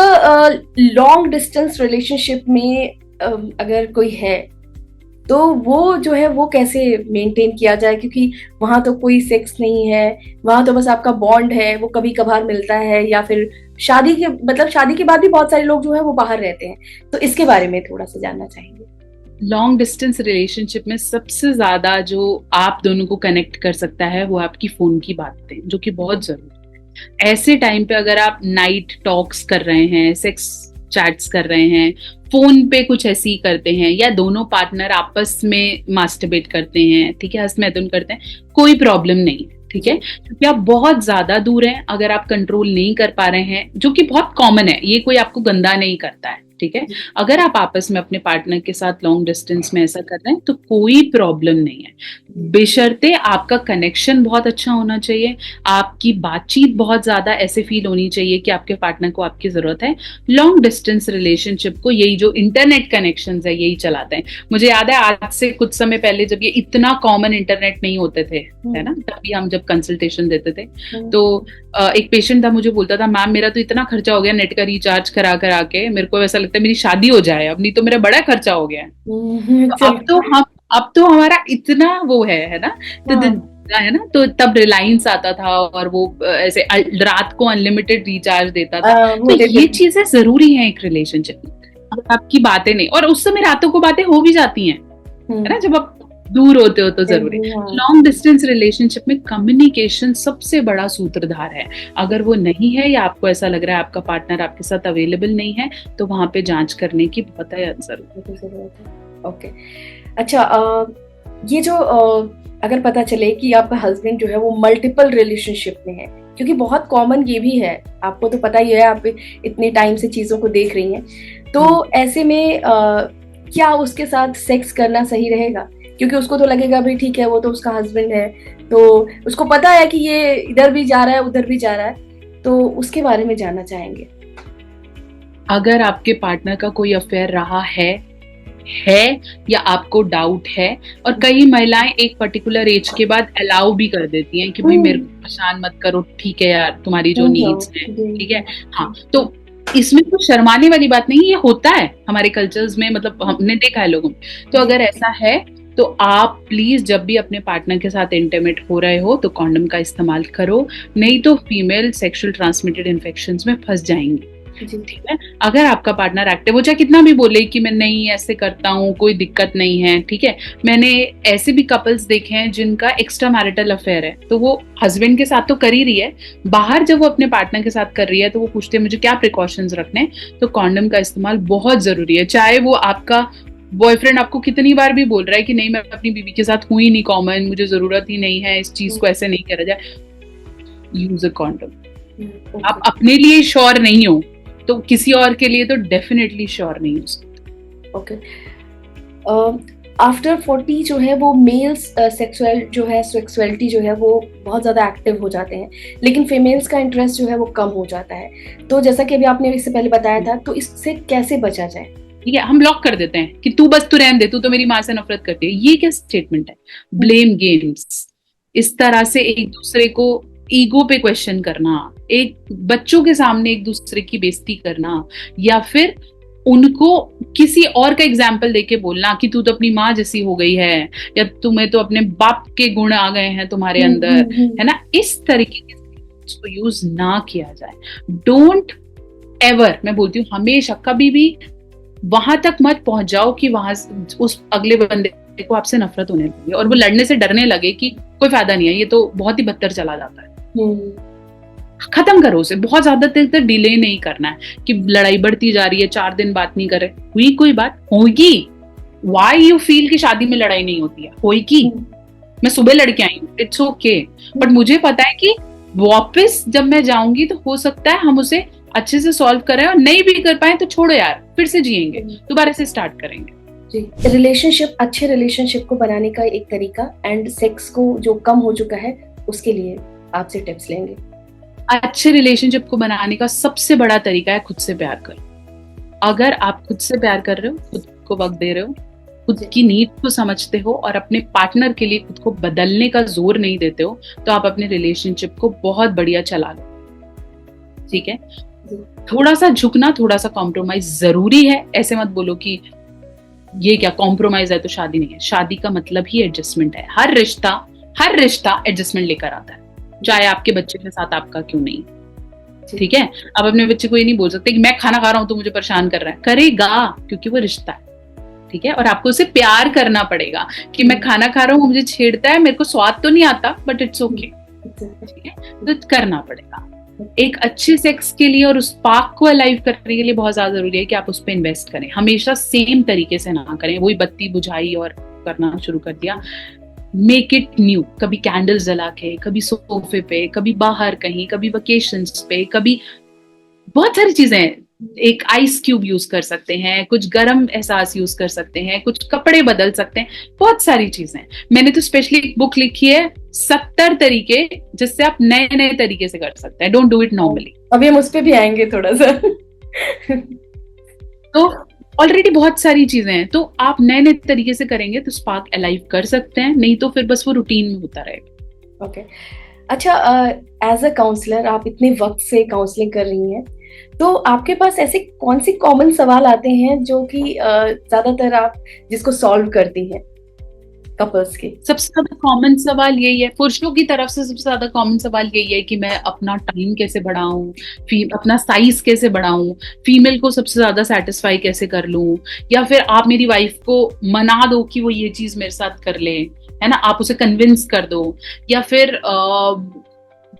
लॉन्ग डिस्टेंस रिलेशनशिप में अगर कोई है तो वो जो है वो कैसे मेंटेन किया जाए, क्योंकि वहां तो कोई सेक्स नहीं है, वहां तो बस आपका बॉन्ड है, वो कभी कभार मिलता है, या फिर शादी के बाद भी बहुत सारे लोग जो है वो बाहर रहते हैं। तो इसके बारे में थोड़ा सा जानना चाहेंगे। लॉन्ग डिस्टेंस रिलेशनशिप में सबसे ज्यादा जो आप दोनों को कनेक्ट कर सकता है वो आपकी फोन की बातें, जो कि बहुत जरूरी है। ऐसे टाइम पे अगर आप नाइट टॉक्स कर रहे हैं, सेक्स चैट्स कर रहे हैं, फोन पे कुछ ऐसे ही करते हैं, या दोनों पार्टनर आपस में मास्टरबेट करते हैं, ठीक है, हंसमैथुन करते हैं, कोई प्रॉब्लम नहीं है, ठीक है। क्योंकि आप बहुत ज्यादा दूर हैं, अगर आप कंट्रोल नहीं कर पा रहे हैं, जो कि बहुत कॉमन है, ये कोई आपको गंदा नहीं करता है, ठीक है। अगर आप आपस में अपने पार्टनर के साथ लॉन्ग डिस्टेंस में ऐसा कर रहे हैं तो कोई प्रॉब्लम नहीं है, बेशर्ते आपका कनेक्शन बहुत अच्छा होना चाहिए, आपकी बातचीत बहुत ज्यादा ऐसे फील होनी चाहिए कि आपके पार्टनर को आपकी जरूरत है। लॉन्ग डिस्टेंस रिलेशनशिप को यही जो इंटरनेट कनेक्शंस है यही चलाते हैं। मुझे याद है आज से कुछ समय पहले जब ये इतना कॉमन इंटरनेट नहीं होते थे, है ना, तभी हम जब कंसल्टेशन देते थे तो एक पेशेंट था, मुझे बोलता था, मैम मेरा तो इतना खर्चा हो गया नेट का रिचार्ज करा करा के, मेरे को ऐसा लगता है मेरी शादी हो जाए, अब नहीं तो मेरा बड़ा खर्चा हो गया है। तो अब तो हमारा इतना वो है ना, तो है ना, तो तब रिलायंस आता था और वो ऐसे रात को अनलिमिटेड रिचार्ज देता था। तो ये चीजें जरूरी है एक रिलेशनशिप में। अगर आपकी बातें नहीं, और उस समय रातों को बातें हो भी जाती हैं, है ना, जब आप दूर होते हो तो जरूरी। लॉन्ग डिस्टेंस रिलेशनशिप में कम्युनिकेशन सबसे बड़ा सूत्रधार है। अगर वो नहीं है या आपको ऐसा लग रहा है आपका पार्टनर आपके साथ अवेलेबल नहीं है तो वहां पे जांच करने की बहुत जरूरत है। ओके, अच्छा, ये जो अगर पता चले कि आपका हस्बैंड जो है वो मल्टीपल रिलेशनशिप में है, क्योंकि बहुत कॉमन ये भी है, आपको तो पता ही है, आप इतने टाइम से चीजों को देख रही हैं, तो ऐसे में क्या उसके साथ सेक्स करना सही रहेगा? क्योंकि उसको तो लगेगा भाई ठीक है, वो तो उसका हस्बैंड है, तो उसको पता है कि ये इधर भी जा रहा है उधर भी जा रहा है, तो उसके बारे में जानना चाहेंगे। अगर आपके पार्टनर का कोई अफेयर रहा है या आपको डाउट है, और कई महिलाएं एक पर्टिकुलर एज के बाद अलाउ भी कर देती हैं कि भाई मेरे को परेशान मत करो, ठीक है यार, तुम्हारी जो नीड्स है, ठीक है, हाँ, तो इसमें कुछ शर्माने वाली बात नहीं, ये होता है हमारे कल्चर्स में, मतलब हमने देखा है लोगों में। तो अगर ऐसा है तो आप प्लीज जब भी अपने पार्टनर के साथ इंटीमेट हो रहे हो तो कॉन्डम का इस्तेमाल करो, नहीं तो फीमेल सेक्सुअल ट्रांसमिटेड इन्फेक्शंस में फंस जाएंगे, ठीक है। अगर आपका पार्टनर एक्टिव हो, चाहे कितना भी बोले कि मैं नहीं ऐसे करता हूँ, कोई दिक्कत नहीं है, ठीक है। मैंने ऐसे भी कपल्स देखे हैं जिनका एक्स्ट्रा मैरिटल अफेयर है, तो वो हस्बैंड के साथ तो कर ही रही है, बाहर जब वो अपने पार्टनर के साथ कर रही है तो वो पूछते हैं मुझे क्या प्रिकॉशंस रखने, तो कॉन्डम का इस्तेमाल बहुत जरूरी है। चाहे वो आपका बॉयफ्रेंड आपको कितनी बार भी बोल रहा है कि नहीं मैं अपनी बीवी के साथ हूं ही नहीं कॉमन, मुझे जरूरत ही नहीं है, इस चीज को ऐसे नहीं करा जाए, यूज अ कॉन्डम। आप अपने लिए श्योर नहीं हो तो किसी और के लिए तो डेफिनेटली श्योर नहीं हो सकते। ओके, आफ्टर 40 जो है वो मेल्स सेक्सुअलिटी जो है वो बहुत ज़्यादा एक्टिव हो जाते हैं, लेकिन फीमेल्स का इंटरेस्ट जो है वो कम हो जाता है। तो जैसा कि अभी आपने इससे पहले बताया था, तो इससे कैसे बचा जाए? ठीक है, हम ब्लॉक कर देते हैं कि तू बस तू रहने दे, तू तो मेरी माँ से नफरत करती है। ये क्या स्टेटमेंट है? ब्लेम गेम्स, इस तरह से एक दूसरे को ईगो पे क्वेश्चन करना, एक बच्चों के सामने एक दूसरे की बेइज्जती करना, या फिर उनको किसी और का एग्जाम्पल देके बोलना कि तू तो अपनी माँ जैसी हो गई है, या तुम्हें तो अपने बाप के गुण आ गए हैं तुम्हारे अंदर, है ना। इस तरीके के यूज ना किया जाए। डोंट एवर, मैं बोलती हूँ हमेशा कभी भी वहां तक मत पहुंच जाओ कि वहां उस अगले बंदे को आपसे नफरत होने लगे और वो लड़ने से डरने लगे कि कोई फायदा नहीं है, ये तो बहुत ही बदतर चला जाता है। खत्म करो उसे, बहुत ज्यादा देर तक डिले नहीं करना है कि लड़ाई बढ़ती जा रही है, 4 दिन बात नहीं कर रहे, हुई कोई बात होगी। वाई यू फील कि शादी में लड़ाई नहीं होती है, होगी। मैं सुबह लड़के आई हूँ, इट्स ओके, बट मुझे पता है कि वापस जब मैं जाऊंगी तो हो सकता है हम उसे अच्छे से सॉल्व करें, और नहीं भी कर पाए तो छोड़ो यार, फिर से जिएंगे, दोबारा से स्टार्ट करेंगे। जी, रिलेशनशिप, अच्छे रिलेशनशिप को बनाने का एक तरीका, एंड सेक्स को जो कम हो चुका है उसके लिए आपसे टिप्स लेंगे। अच्छे रिलेशनशिप को बनाने का सबसे बड़ा तरीका है खुद से प्यार करो। अगर आप खुद से प्यार कर रहे हो, खुद को वक्त दे रहे हो, खुद की नीड को समझते हो और अपने पार्टनर के लिए खुद को बदलने का जोर नहीं देते हो, तो आप अपने रिलेशनशिप को बहुत बढ़िया चला लो। ठीक है, थोड़ा सा झुकना, थोड़ा सा कॉम्प्रोमाइज जरूरी है। ऐसे मत बोलो कि ये क्या कॉम्प्रोमाइज है तो शादी नहीं है। शादी का मतलब ही एडजस्टमेंट है। हर रिश्ता एडजस्टमेंट लेकर आता है, चाहे आपके बच्चे के साथ आपका क्यों नहीं। ठीक है, आप अपने बच्चे को ये नहीं बोल सकते कि मैं खाना खा रहा हूं तो मुझे परेशान कर रहा है। करेगा, क्योंकि वो रिश्ता है। ठीक है, और आपको उसे प्यार करना पड़ेगा कि मैं खाना खा रहा हूँ, मुझे छेड़ता है, मेरे को स्वाद तो नहीं आता बट इट्स ओके। ठीक है, तो करना पड़ेगा। एक अच्छे सेक्स के लिए और उस स्पार्क को अलाइव करने के लिए बहुत ज्यादा जरूरी है कि आप उस पर इन्वेस्ट करें। हमेशा सेम तरीके से ना करें, वही बत्ती बुझाई और करना शुरू कर दिया। Make it new. कभी कैंडल्स जला के, कभी सोफे पे, कभी बाहर कहीं, कभी वेकेशंस पे, कभी बहुत सारी चीजें हैं। एक आइस क्यूब यूज कर सकते हैं, कुछ गर्म एहसास यूज कर सकते हैं, कुछ कपड़े बदल सकते हैं, बहुत सारी चीजें। मैंने तो स्पेशली एक बुक लिखी है 70 तरीके जिससे आप नए नए तरीके से कर सकते हैं। Don't do it normally. अभी हम उस पे भी आएंगे थोड़ा सा। तो ऑलरेडी बहुत सारी चीजें हैं, तो आप नए नए तरीके से करेंगे तो स्पार्क अलाइव कर सकते हैं, नहीं तो फिर बस वो रूटीन में होता रहेगा। ओके, अच्छा, एज अ काउंसलर आप इतने वक्त से काउंसलिंग कर रही हैं, तो आपके पास ऐसे कौन से कॉमन सवाल आते हैं जो कि ज्यादातर आप जिसको सॉल्व करती हैं कपल्स के? सबसे ज्यादा कॉमन सवाल यही है, पुरुषों की तरफ से सबसे ज्यादा कॉमन सवाल यही है कि मैं अपना टाइम कैसे बढ़ाऊं, अपना साइज कैसे बढ़ाऊं, फीमेल को सबसे ज्यादा सेटिस्फाई कैसे कर लूं, या फिर आप मेरी वाइफ को मना दो कि वो ये चीज मेरे साथ कर ले, है ना, आप उसे कन्विंस कर दो, या फिर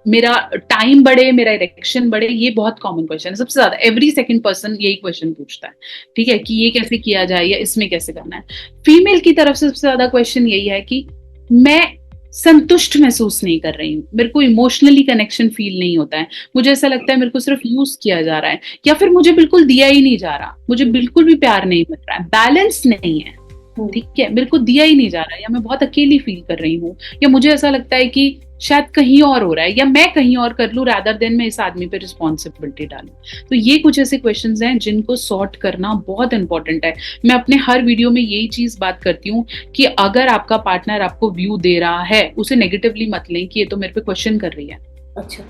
मेरा टाइम बढ़े, मेरा इरेक्शन बढ़े। ये बहुत कॉमन क्वेश्चन है, सबसे ज्यादा एवरी सेकंड पर्सन यही क्वेश्चन पूछता है। ठीक है, कि ये कैसे किया जाए या इसमें कैसे करना है। फीमेल की तरफ से सबसे ज्यादा क्वेश्चन यही है कि मैं संतुष्ट महसूस नहीं कर रही हूँ, मेरे को इमोशनली कनेक्शन फील नहीं होता है, मुझे ऐसा लगता है मेरे को सिर्फ यूज किया जा रहा है, या फिर मुझे बिल्कुल दिया ही नहीं जा रहा, मुझे बिल्कुल भी प्यार नहीं मिल रहा है, बैलेंस नहीं है। ठीक है, मेरे को दिया ही नहीं जा रहा है, या मैं बहुत अकेली फील कर रही हूँ, या मुझे ऐसा लगता है कि शायद कहीं और हो रहा है, या मैं कहीं और कर लूं रादर देन मैं इस आदमी पे रिस्पॉन्सिबिलिटी डालूं। तो ये कुछ ऐसे क्वेश्चंस हैं जिनको सॉर्ट करना बहुत इंपॉर्टेंट है। मैं अपने हर वीडियो में यही चीज बात करती हूँ कि अगर आपका पार्टनर आपको व्यू दे रहा है, उसे नेगेटिवली मत लें कि ये तो मेरे पे क्वेश्चन कर रही है। अच्छा,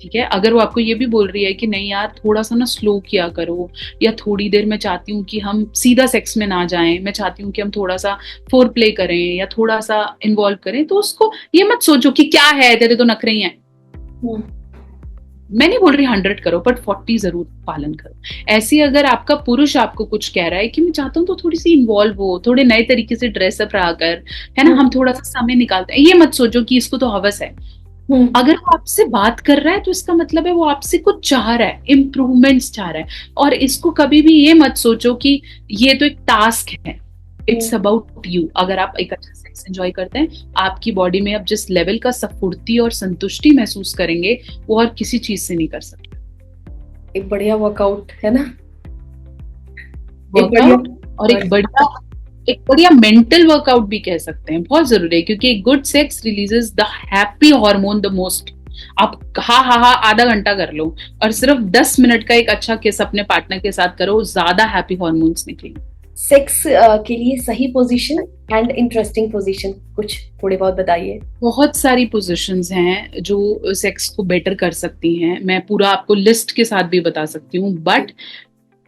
ठीक है, अगर वो आपको ये भी बोल रही है कि नहीं यार थोड़ा सा ना स्लो किया करो, या थोड़ी देर मैं चाहती हूँ कि हम सीधा सेक्स में ना जाएं, मैं चाहती हूँ कि हम थोड़ा सा फोर प्ले करें या थोड़ा सा इन्वॉल्व करें, तो उसको ये मत सोचो कि क्या है तेरे तो नखरे ही हैं। मैं नहीं बोल रही 100 करो, बट 40 जरूर पालन करो। ऐसी अगर आपका पुरुष आपको कुछ कह रहा है कि मैं चाहता हूँ तो थोड़ी सी इन्वॉल्व हो, थोड़े नए तरीके से ड्रेसअप रहा कर, है ना, हम थोड़ा सा समय निकालते हैं, ये मत सोचो कि इसको तो हवस है। अगर वो आपसे बात कर रहा है तो इसका मतलब है वो आपसे कुछ चाह रहा है, इम्प्रूवमेंट्स चाह रहा है। और इसको कभी भी ये मत सोचो कि ये तो एक टास्क है, इट्स अबाउट यू। अगर आप एक अच्छा सेक्स एंजॉय करते हैं, आपकी बॉडी में आप जिस लेवल का स्फूर्ति और संतुष्टि महसूस करेंगे वो और किसी चीज से नहीं कर सकते। एक बढ़िया वर्कआउट है ना, वर्कआउट, और एक बढ़िया मेंटल वर्कआउट भी कह सकते हैं, बहुत जरूरी है, क्योंकि एक good sex releases the happy hormone the most. आप हा आधा घंटा कर लो और सिर्फ 10 मिनट का एक अच्छा किस अपने पार्टनर के साथ करो, ज्यादा हैप्पी हार्मोन्स निकलेंगे। सेक्स के लिए सही पोजीशन एंड इंटरेस्टिंग पोजीशन कुछ थोड़े बहुत बताइए। बहुत सारी पोजीशंस हैं जो सेक्स को बेटर कर सकती हैं, मैं पूरा आपको लिस्ट के साथ भी बता सकती हूँ, बट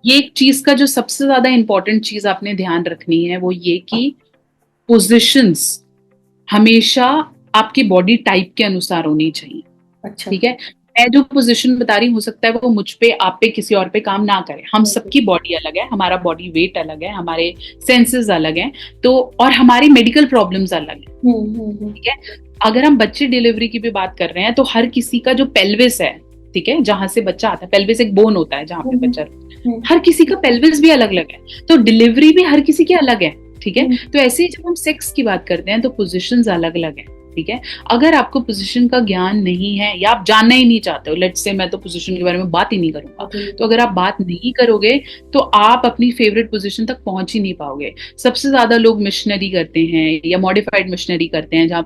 ये एक चीज का जो सबसे ज्यादा इंपॉर्टेंट चीज आपने ध्यान रखनी है वो ये कि पोजीशंस हमेशा आपकी बॉडी टाइप के अनुसार होनी चाहिए। अच्छा, ठीक है, मैं जो पोजीशन बता रही हूँ हो सकता है वो मुझ पे, आप पे, किसी और पे काम ना करे। हम सबकी बॉडी अलग है, हमारा बॉडी वेट अलग है, हमारे सेंसेस अलग हैं, तो और हमारी मेडिकल प्रॉब्लम्स अलग है। ठीक है, अगर हम बच्चे डिलीवरी की भी बात कर रहे हैं तो हर किसी का जो पेल्विस है, ठीक है, जहां से बच्चा आता है, पेल्विस एक बोन होता है जहां पे बच्चा, हर किसी का पेल्विस भी अलग अलग है, तो डिलीवरी भी हर किसी की अलग है। ठीक है, तो ऐसे ही जब हम सेक्स की बात करते हैं तो पोजीशंस अलग अलग हैं। ठीक है, अगर आपको पोजीशन का ज्ञान नहीं है या आप जानना ही नहीं चाहते हो, लेट्स से मैं तो पोजीशन के बारे में बात ही नहीं करूंगा, तो अगर आप बात नहीं करोगे तो आप अपनी फेवरेट पोजीशन तक पहुंच ही नहीं पाओगे। सबसे ज्यादा लोग मिशनरी करते हैं या मॉडिफाइड मिशनरी करते हैं, जहाँ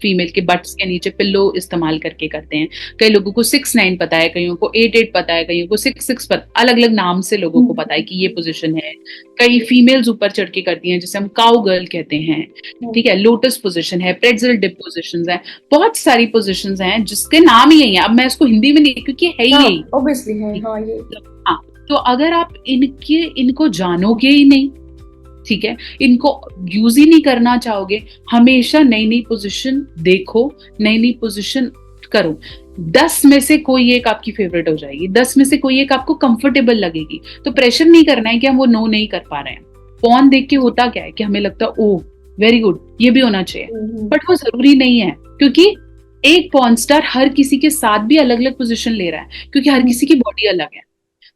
फीमेल के बट्स के नीचे पिल्लो इस्तेमाल करके करते हैं। कई लोगों को 6-9 पता है, कईयों को 8-8 पता है, कईयों को 6-6 पता, अलग अलग नाम से लोगों को पता है कि ये पोजीशन है। कई फीमेल्स ऊपर चढ़ के करती हैं जिसे हम काउ गर्ल कहते हैं, ठीक है। लोटस पोजीशन है, प्रेट्जेल डिप पोजीशंस है, बहुत सारी पोजीशंस हैं जिसके नाम ही यही है। अब मैं इसको हिंदी में नहीं, क्योंकि है ही यही, ऑब्वियसली है। हाँ, ये हाँ। तो अगर आप इनको जानोगे ही नहीं, ठीक है, इनको यूज ही नहीं करना चाहोगे, हमेशा नई नई पोजीशन देखो, नई नई पोजीशन करो। 10 में से कोई एक आपकी फेवरेट हो जाएगी, 10 में से कोई एक आपको कंफर्टेबल लगेगी। तो प्रेशर नहीं करना है कि हम वो नो नहीं कर पा रहे हैं। पॉन देख के होता क्या है कि हमें लगता है ओ वेरी गुड, ये भी होना चाहिए, बट वो जरूरी नहीं है, क्योंकि एक पॉन स्टार हर किसी के साथ भी अलग अलग पोजीशन ले रहा है, क्योंकि हर किसी की बॉडी अलग है।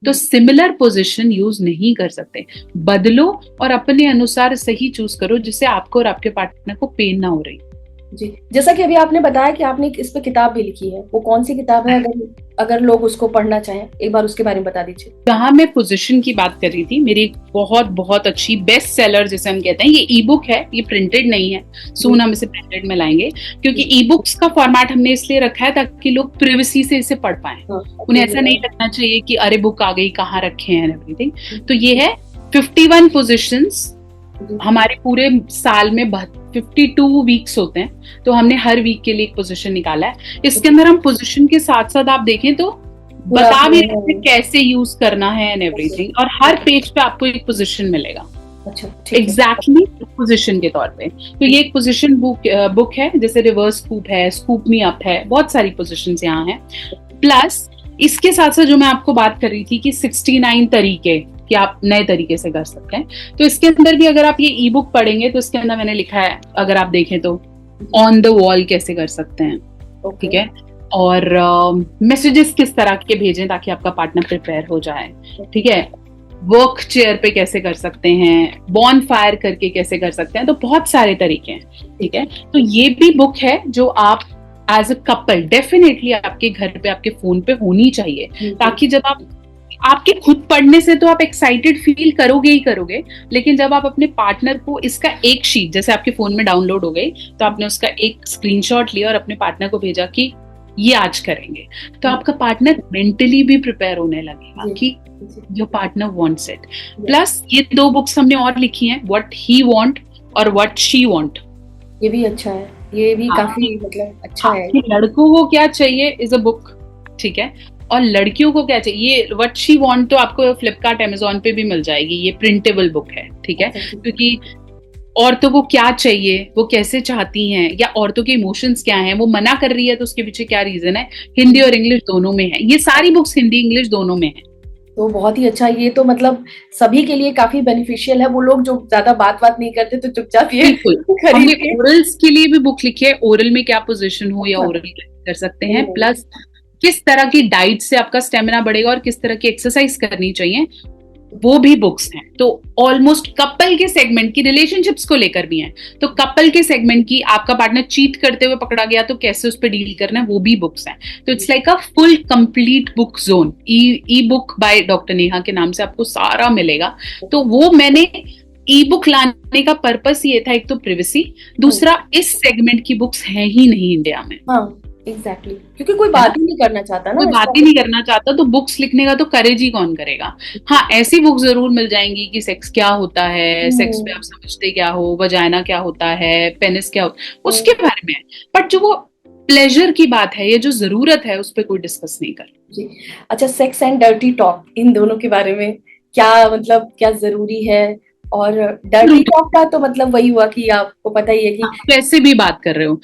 तो सिमिलर पोजीशन यूज नहीं कर सकते, बदलो और अपने अनुसार सही चूज करो, जिससे आपको और आपके पार्टनर को पेन ना हो रही। जी, जैसा कि अभी आपने बताया कि आपने इस पे किताब भी लिखी है, वो कौन सी किताब है? अगर लोग उसको पढ़ना चाहें, एक बार उसके बारे में बता दीजिए। जहां मैं पोजीशन की बात कर रही थी, मेरी एक बहुत बहुत अच्छी बेस्ट सेलर जिसे हम कहते हैं, ये ई बुक है, ये प्रिंटेड नहीं है, सून हम इसे प्रिंटेड में लाएंगे, क्योंकि ई बुक्स का फॉर्मेट हमने इसलिए रखा है ताकि लोग प्रिवेसी से इसे पढ़ पाए। उन्हें ऐसा नहीं लगना चाहिए कि अरे बुक आ गई, कहाँ रखे हैं एवरीथिंग। तो ये है 51 पोजिशंस, हमारे पूरे साल में 52 वीक्स होते हैं, तो हमने हर वीक के लिए एक पोजीशन निकाला है। इसके अंदर हम पोजीशन के साथ साथ आप देखें तो बता भी रहे हैं कैसे यूज करना है एंड एवरीथिंग, और हर पेज पे आपको एक पोजीशन मिलेगा एग्जैक्टली पोजीशन के तौर पे। तो ये एक पोजीशन बुक है, जैसे रिवर्स स्कूप है, स्कूप मी अप है, बहुत सारी पोजीशंस यहाँ हैं। प्लस इसके साथ साथ जो मैं आपको बात कर रही थी कि 69 तरीके कि आप नए तरीके से कर सकते हैं, तो इसके अंदर भी अगर आप ये ई बुक पढ़ेंगे तो इसके अंदर मैंने लिखा है, अगर आप देखें तो ऑन द वॉल कैसे कर सकते हैं, ठीक है, और मैसेजेस किस तरह के भेजें ताकि आपका पार्टनर प्रिपेयर हो जाए, ठीक है, वर्क चेयर पे कैसे कर सकते हैं, बॉन फायर करके कैसे कर सकते हैं, तो बहुत सारे तरीके हैं, ठीक है। तो ये भी बुक है जो आप एज अ कपल डेफिनेटली आपके घर पे, आपके फोन पे होनी चाहिए, ताकि जब आप आपके खुद पढ़ने से तो आप एक्साइटेड फील करोगे ही करोगे, लेकिन जब आप अपने पार्टनर को इसका एक शीट जैसे आपके फोन में डाउनलोड हो गई, तो आपने उसका एक स्क्रीनशॉट लिया और अपने पार्टनर को भेजा कि ये आज करेंगे, तो आपका पार्टनर मेंटली भी प्रिपेयर होने लगेगा कि your partner wants it. Plus ये 2 बुक्स हमने और लिखी हैं, व्हाट ही वांट और व्हाट शी वांट। ये भी अच्छा है, ये भी काफी मतलब अच्छा है। लड़कों को क्या चाहिए इज अ बुक, ठीक है, और लड़कियों को क्या चाहिए, ये व्हाट शी वांट तो आपको फ्लिपकार्ट अमेजोन पे भी मिल जाएगी, ये प्रिंटेबल बुक है, ठीक है, क्योंकि औरतों को क्या चाहिए, वो कैसे चाहती हैं, या औरतों के इमोशंस क्या हैं, वो मना कर रही है तो उसके पीछे क्या रीजन है, हिंदी और इंग्लिश दोनों में है, ये सारी बुक्स हिंदी इंग्लिश दोनों में है। तो बहुत ही अच्छा, ये तो मतलब सभी के लिए काफी बेनिफिशियल है। वो लोग जो ज्यादा बात नहीं करते तो चुपचाप ये हमने ओरल्स के लिए भी बुक लिखी है, ओरल में क्या पोजीशन हो या ओरल कर सकते हैं, प्लस किस तरह की डाइट से आपका स्टेमिना बढ़ेगा और किस तरह की एक्सरसाइज करनी चाहिए, वो भी बुक्स हैं। तो ऑलमोस्ट कपल के सेगमेंट की, रिलेशनशिप्स को लेकर भी हैं, तो कपल के सेगमेंट की, आपका पार्टनर चीट करते हुए पकड़ा गया तो कैसे उस पर डील करना है, वो भी बुक्स हैं। तो it's like a full complete book zone. E book by doctor Neha के नाम से आपको सारा मिलेगा। तो वो मैंने ई बुक लाने का पर्पस ये था, एक तो प्रिवेसी, दूसरा इस सेगमेंट की बुक्स हैं ही नहीं इंडिया में। एग्जैक्टली, क्योंकि कोई बात ही नहीं करना चाहता ना, कोई बात ही नहीं करना चाहता, तो बुक्स लिखने का तो करेज ही कौन करेगा। हाँ, ऐसी बुक जरूर मिल जाएंगी कि सेक्स क्या होता है, सेक्स में आप समझते क्या हो, वजाइना क्या होता है, पेनिस क्या होता है, उसके बारे में, बट जो वो प्लेजर की बात है, ये जो जरूरत है, उस पर कोई डिस्कस नहीं कर। जी, अच्छा, सेक्स एंड डर्टी टॉक, इन दोनों के बारे में क्या मतलब क्या जरूरी है? और डर्टी टॉक का तो मतलब वही हुआ कि आपको पता ही है कि वैसे भी बात कर रहे हो,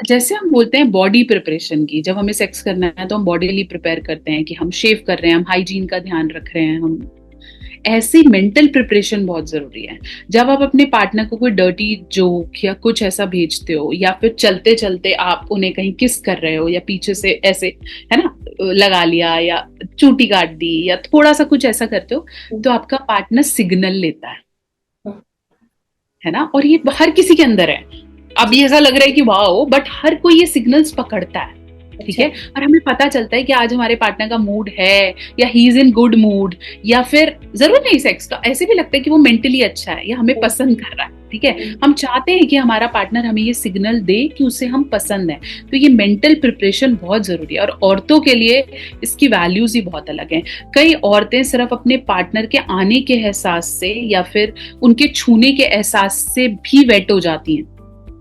जैसे हम बोलते हैं बॉडी प्रिपरेशन की, जब हमें सेक्स करना है तो हम बॉडीली प्रिपेयर करते हैं कि हम शेव कर रहे हैं, हम हाइजीन का ध्यान रख रहे हैं, हम ऐसी मेंटल प्रिपरेशन बहुत जरूरी है। जब आप अपने पार्टनर को कोई डर्टी जोक या कुछ ऐसा भेजते हो, या फिर चलते चलते आप उन्हें कहीं किस कर रहे हो, या पीछे से ऐसे है ना लगा लिया, या चूटी काट दी, या थोड़ा सा कुछ ऐसा करते हो, तो आपका पार्टनर सिग्नल लेता है ना, और ये हर किसी के अंदर है। अब ये ऐसा लग रहा है कि वाओ, बट हर कोई ये सिग्नल्स पकड़ता है, ठीक है, और हमें पता चलता है कि आज हमारे पार्टनर का मूड है, या he is in good mood, या फिर जरूर नहीं सेक्स का, ऐसे भी लगता है कि वो मेंटली अच्छा है या हमें पसंद कर रहा है। ठीक है। हम चाहते हैं कि हमारा पार्टनर हमें ये सिग्नल दे कि उसे हम पसंद हैं। तो ये मेंटल प्रिपरेशन बहुत जरूरी है, और औरतों के लिए इसकी वैल्यूज ही बहुत अलग हैं। कई औरतें सिर्फ अपने पार्टनर के आने के एहसास से या फिर उनके छूने के एहसास से भी वेट हो जाती हैं,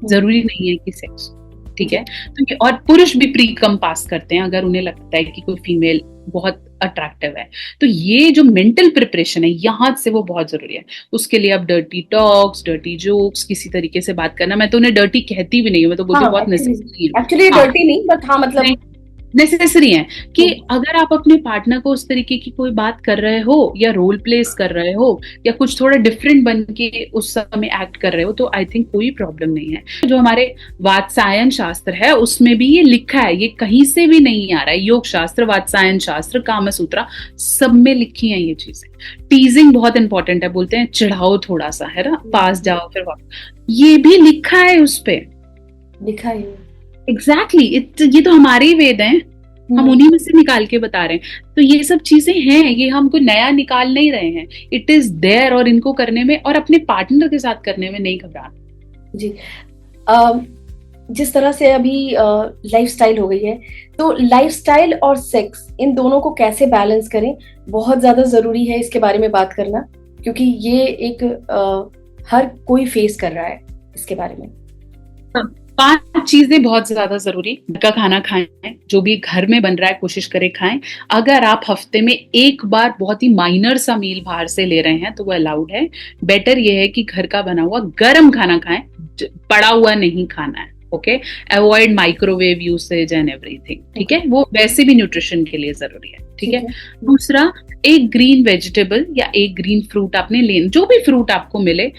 जरूरी नहीं है कि सेक्स, ठीक है। तो और पुरुष भी प्री कम पास करते हैं अगर उन्हें लगता है कि कोई फीमेल बहुत अट्रैक्टिव है। तो ये जो मेंटल प्रिपरेशन है यहाँ से वो बहुत जरूरी है। उसके लिए अब डर्टी टॉक्स, डर्टी जोक्स, किसी तरीके से बात करना, मैं तो उन्हें डर्टी कहती भी नहीं हूँ, मैं तो बोलती हूँ बहुत नेसेसरी है। एक्चुअली डर्टी नहीं, बट हाँ मतलब नेसेसरी है कि अगर आप अपने पार्टनर को उस तरीके की कोई बात कर रहे हो या रोल प्लेस कर रहे हो या कुछ थोड़ा डिफरेंट बन के उस समय एक्ट कर रहे हो, तो आई थिंक कोई प्रॉब्लम नहीं है। जो हमारे वात्सायन शास्त्र है उसमें भी ये लिखा है, ये कहीं से भी नहीं आ रहा है। योग शास्त्र, वात्सायन शास्त्र, कामसूत्रा, सब में लिखी है ये चीजें। टीजिंग बहुत इंपॉर्टेंट है, बोलते हैं चिढ़ाओ थोड़ा सा, है ना, पास जाओ फिर वापस, ये भी लिखा है उस पे, लिखा है एग्जैक्टली। ये तो हमारे ही वेद हैं, हम उन्हीं में से निकाल के बता रहे हैं। तो ये सब चीजें हैं, ये हम कोई नया निकाल नहीं रहे हैं, इट इज देयर। और इनको करने में और अपने पार्टनर के साथ करने में नहीं घबराना। जी, जिस तरह से अभी लाइफस्टाइल हो गई है, तो लाइफस्टाइल और सेक्स, इन दोनों को कैसे बैलेंस करें, बहुत ज्यादा जरूरी है इसके बारे में बात करना, क्योंकि ये एक हर कोई फेस कर रहा है इसके बारे में। 5 चीजें बहुत ज्यादा जरूरी। घर का खाना खाएं, जो भी घर में बन रहा है कोशिश करें खाएं। अगर आप हफ्ते में एक बार बहुत ही माइनर सा मील बाहर से ले रहे हैं तो वो अलाउड है। बेटर ये है कि घर का बना हुआ गर्म खाना खाएं, पड़ा हुआ नहीं खाना है। Okay, avoid microwave usage and everything, ठीक है, वो वैसे भी न्यूट्रिशन के लिए जरूरी है, ठीक है। दूसरा, एक ग्रीन वेजिटेबल या एक ग्रीन फ्रूट आपने लेना, जो भी फ्रूट आपको मिले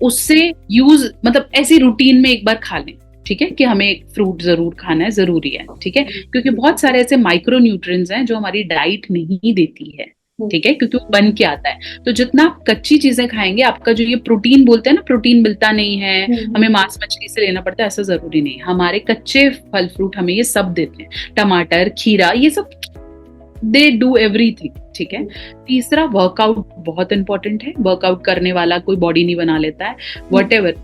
उससे यूज, मतलब ऐसी रूटीन में एक बार खा लें, ठीक है, कि हमें एक फ्रूट जरूर खाना है, जरूरी है, ठीक है, क्योंकि बहुत सारे ऐसे माइक्रो न्यूट्रिएंट्स हैं जो हमारी डाइट नहीं देती है, ठीक है, क्योंकि वो बन के आता है। तो जितना आप कच्ची चीजें खाएंगे, आपका जो ये प्रोटीन बोलते हैं ना, प्रोटीन मिलता नहीं है, हमें मांस मछली से लेना पड़ता है, ऐसा जरूरी नहीं है। हमारे कच्चे फल फ्रूट हमें ये सब देते हैं, टमाटर, खीरा, ये सब दे डू एवरीथिंग, ठीक है। तीसरा, वर्कआउट बहुत इंपॉर्टेंट है। वर्कआउट करने वाला कोई बॉडी नहीं बना लेता है, व्हाटएवर।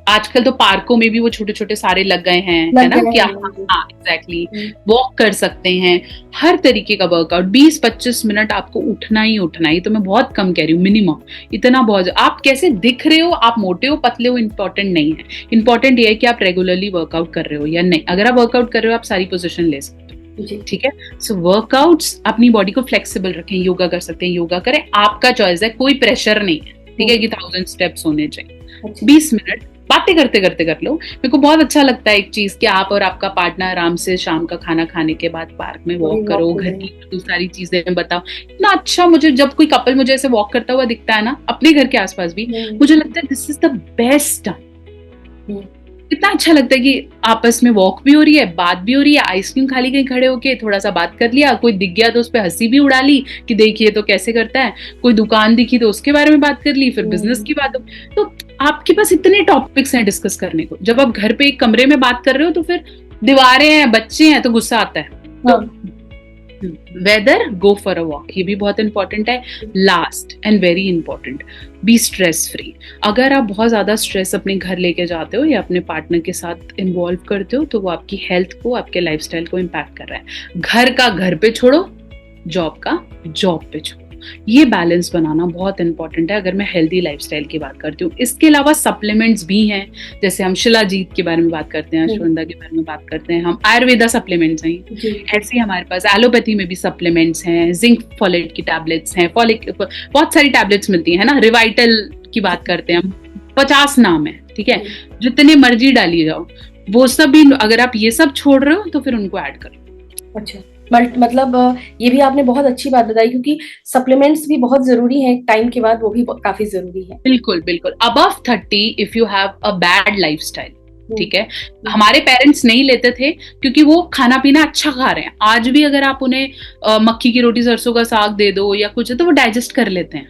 आजकल तो पार्कों में भी वो छोटे छोटे सारे लग गए हैं, है ना, क्या, हाँ एग्जैक्टली, वॉक कर सकते हैं, हर तरीके का वर्कआउट। 20-25 मिनट आपको उठना ही उठना है, तो मैं बहुत कम कह रही हूँ, मिनिमम इतना बहुत। आप कैसे दिख रहे हो, आप मोटे हो पतले हो, इंपॉर्टेंट नहीं है। इंपॉर्टेंट ये है कि आप रेगुलरली वर्कआउट कर रहे हो या नहीं। अगर आप वर्कआउट कर रहे हो, आप सारी पोजीशन ले सकते हो, ठीक है। सो वर्कआउट्स, अपनी बॉडी को फ्लेक्सिबल रखें, योगा कर सकते हैं, योगा करें, आपका चॉइस है, कोई प्रेशर नहीं है, ठीक है, कि 1000 स्टेप्स होने चाहिए। 20 मिनट बातें करते करते कर लो। मेरे को बहुत अच्छा लगता है एक चीज कि आप और आपका पार्टनर आराम से शाम का खाना खाने के बाद पार्क में वॉक करो, घर की सारी चीजें बताओ। इतना अच्छा, मुझे जब कोई कपल मुझे ऐसे वॉक करता हुआ दिखता है ना, अपने घर के आसपास भी, मुझे लगता है this is the best time. इतना अच्छा लगता है कि आपस में वॉक भी हो रही है, बात भी हो रही है, आइसक्रीम खा ली, कहीं खड़े होके थोड़ा सा बात कर लिया, कोई दिख गया तो उस पर हंसी भी उड़ा ली कि देखिए तो कैसे करता है, कोई दुकान दिखी तो उसके बारे में बात कर ली, फिर बिजनेस की बात हो। तो आपके पास इतने टॉपिक्स हैं डिस्कस करने को। जब आप घर पे एक कमरे में बात कर रहे हो तो फिर दीवारें हैं, बच्चे हैं, तो गुस्सा आता है। Weather, go for a walk, ये भी बहुत इंपॉर्टेंट है। Last and very important, be stress free. अगर आप बहुत ज्यादा स्ट्रेस अपने घर लेके जाते हो या अपने पार्टनर के साथ इन्वॉल्व करते हो, तो वो आपकी हेल्थ को, आपके लाइफस्टाइल को इम्पैक्ट कर रहा है। घर का घर पे छोड़ो, जॉब का जॉब पे छोड़ो। ये बैलेंस बनाना बहुत इंपॉर्टेंट है अगर मैं हेल्दी लाइफस्टाइल की बात करती हूँ। इसके अलावा सप्लीमेंट्स भी हैं, जैसे हम शिलाजीत के बारे में बात करते हैं, अश्वगंधा के बारे में बात करते हैं, हम आयुर्वेदा सप्लीमेंट्स हैं, ऐसे हमारे पास एलोपैथी में भी सप्लीमेंट्स हैं, जिंक फोलेट की टैबलेट्स हैं, फॉलिक, बहुत सारी टैबलेट्स मिलती है ना। रिवाइटल की बात करते हैं हम, 50 नाम है, ठीक है, जितने मर्जी डालिए जाओ, वो सब भी। अगर आप ये सब छोड़ रहे हो तो फिर उनको ऐड करो। अच्छा, मतलब ये भी आपने बहुत अच्छी बात बताई, क्योंकि सप्लीमेंट्स भी बहुत जरूरी हैं टाइम के बाद, वो भी काफी जरूरी है। बिल्कुल बिल्कुल। Above 30 if you have a bad lifestyle, ठीक है, हमारे पेरेंट्स नहीं लेते थे क्योंकि वो खाना पीना अच्छा खा रहे हैं। आज भी अगर आप उन्हें मक्की की रोटी, सरसों का साग दे दो या कुछ, तो वो डाइजेस्ट कर लेते हैं,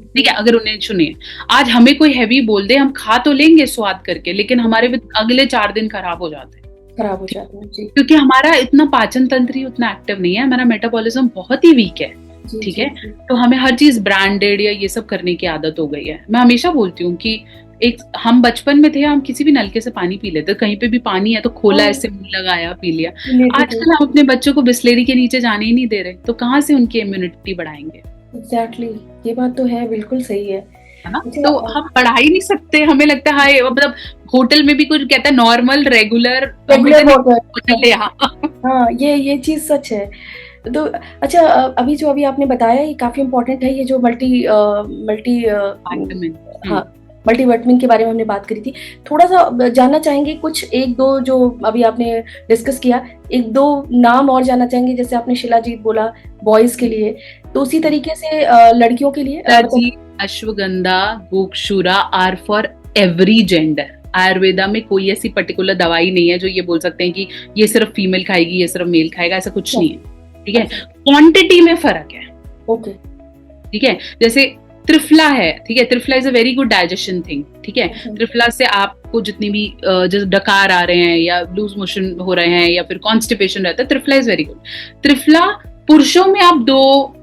ठीक है, अगर उन्हें सुनिए। आज हमें कोई हैवी बोल दे, हम खा तो लेंगे स्वाद करके, लेकिन हमारे अगले 4 दिन खराब हो जाते हैं, जी, क्योंकि हमारा इतना पाचन तंत्र ही उतना एक्टिव नहीं है, हमारा मेटाबॉलिज्म बहुत ही वीक है, ठीक है। तो हमें हर चीज ब्रांडेड या ये सब करने की आदत हो गई है। मैं हमेशा बोलती हूँ कि एक हम बचपन में थे, हम किसी भी नलके से पानी पी लेते, कहीं पे भी पानी है तो खोला, ऐसे मुंह लगाया, पी लिया। आजकल हम अपने बच्चों को बिस्लेरी के नीचे जाने ही नहीं दे रहे, तो कहाँ से उनकी इम्यूनिटी बढ़ाएंगे? एग्जैक्टली, ये बात तो है, बिल्कुल सही है ना। तो हम बढ़ा ही नहीं सकते। हमें लगता है मतलब होटल में भी कुछ कहता है नॉर्मल रेगुलर होटल है। हाँ, ये चीज सच है। तो अच्छा, अभी आपने बताया ये काफी इम्पोर्टेंट है, ये जो मल्टीविटामिन के बारे में हमने बात करी थी। थोड़ा सा जानना चाहेंगे कुछ एक दो जो अभी आपने डिस्कस किया, एक दो नाम और जानना चाहेंगे। जैसे आपने शिलाजीत बोला बॉयज के लिए, तो उसी तरीके से लड़कियों के लिए ashwagandha, gokshura are for every gender. Ayurveda में कोई ऐसी पर्टिकुलर दवाई नहीं है जो ये बोल सकते हैं कि ये सिर्फ फीमेल खाएगी, ये सिर्फ मेल खाएगा, ऐसा कुछ नहीं है, ठीक है। क्वांटिटी में फर्क है, ओके, ठीक है। जैसे त्रिफला है, ठीक है, triphala is a very good digestion thing, ठीक है। त्रिफला से आपको जितनी भी जैसे डकार आ रहे हैं या लूज मोशन हो रहे हैं या फिर कॉन्स्टिपेशन रहता है, triphala is very good. Triphala पुरुषों में आप 2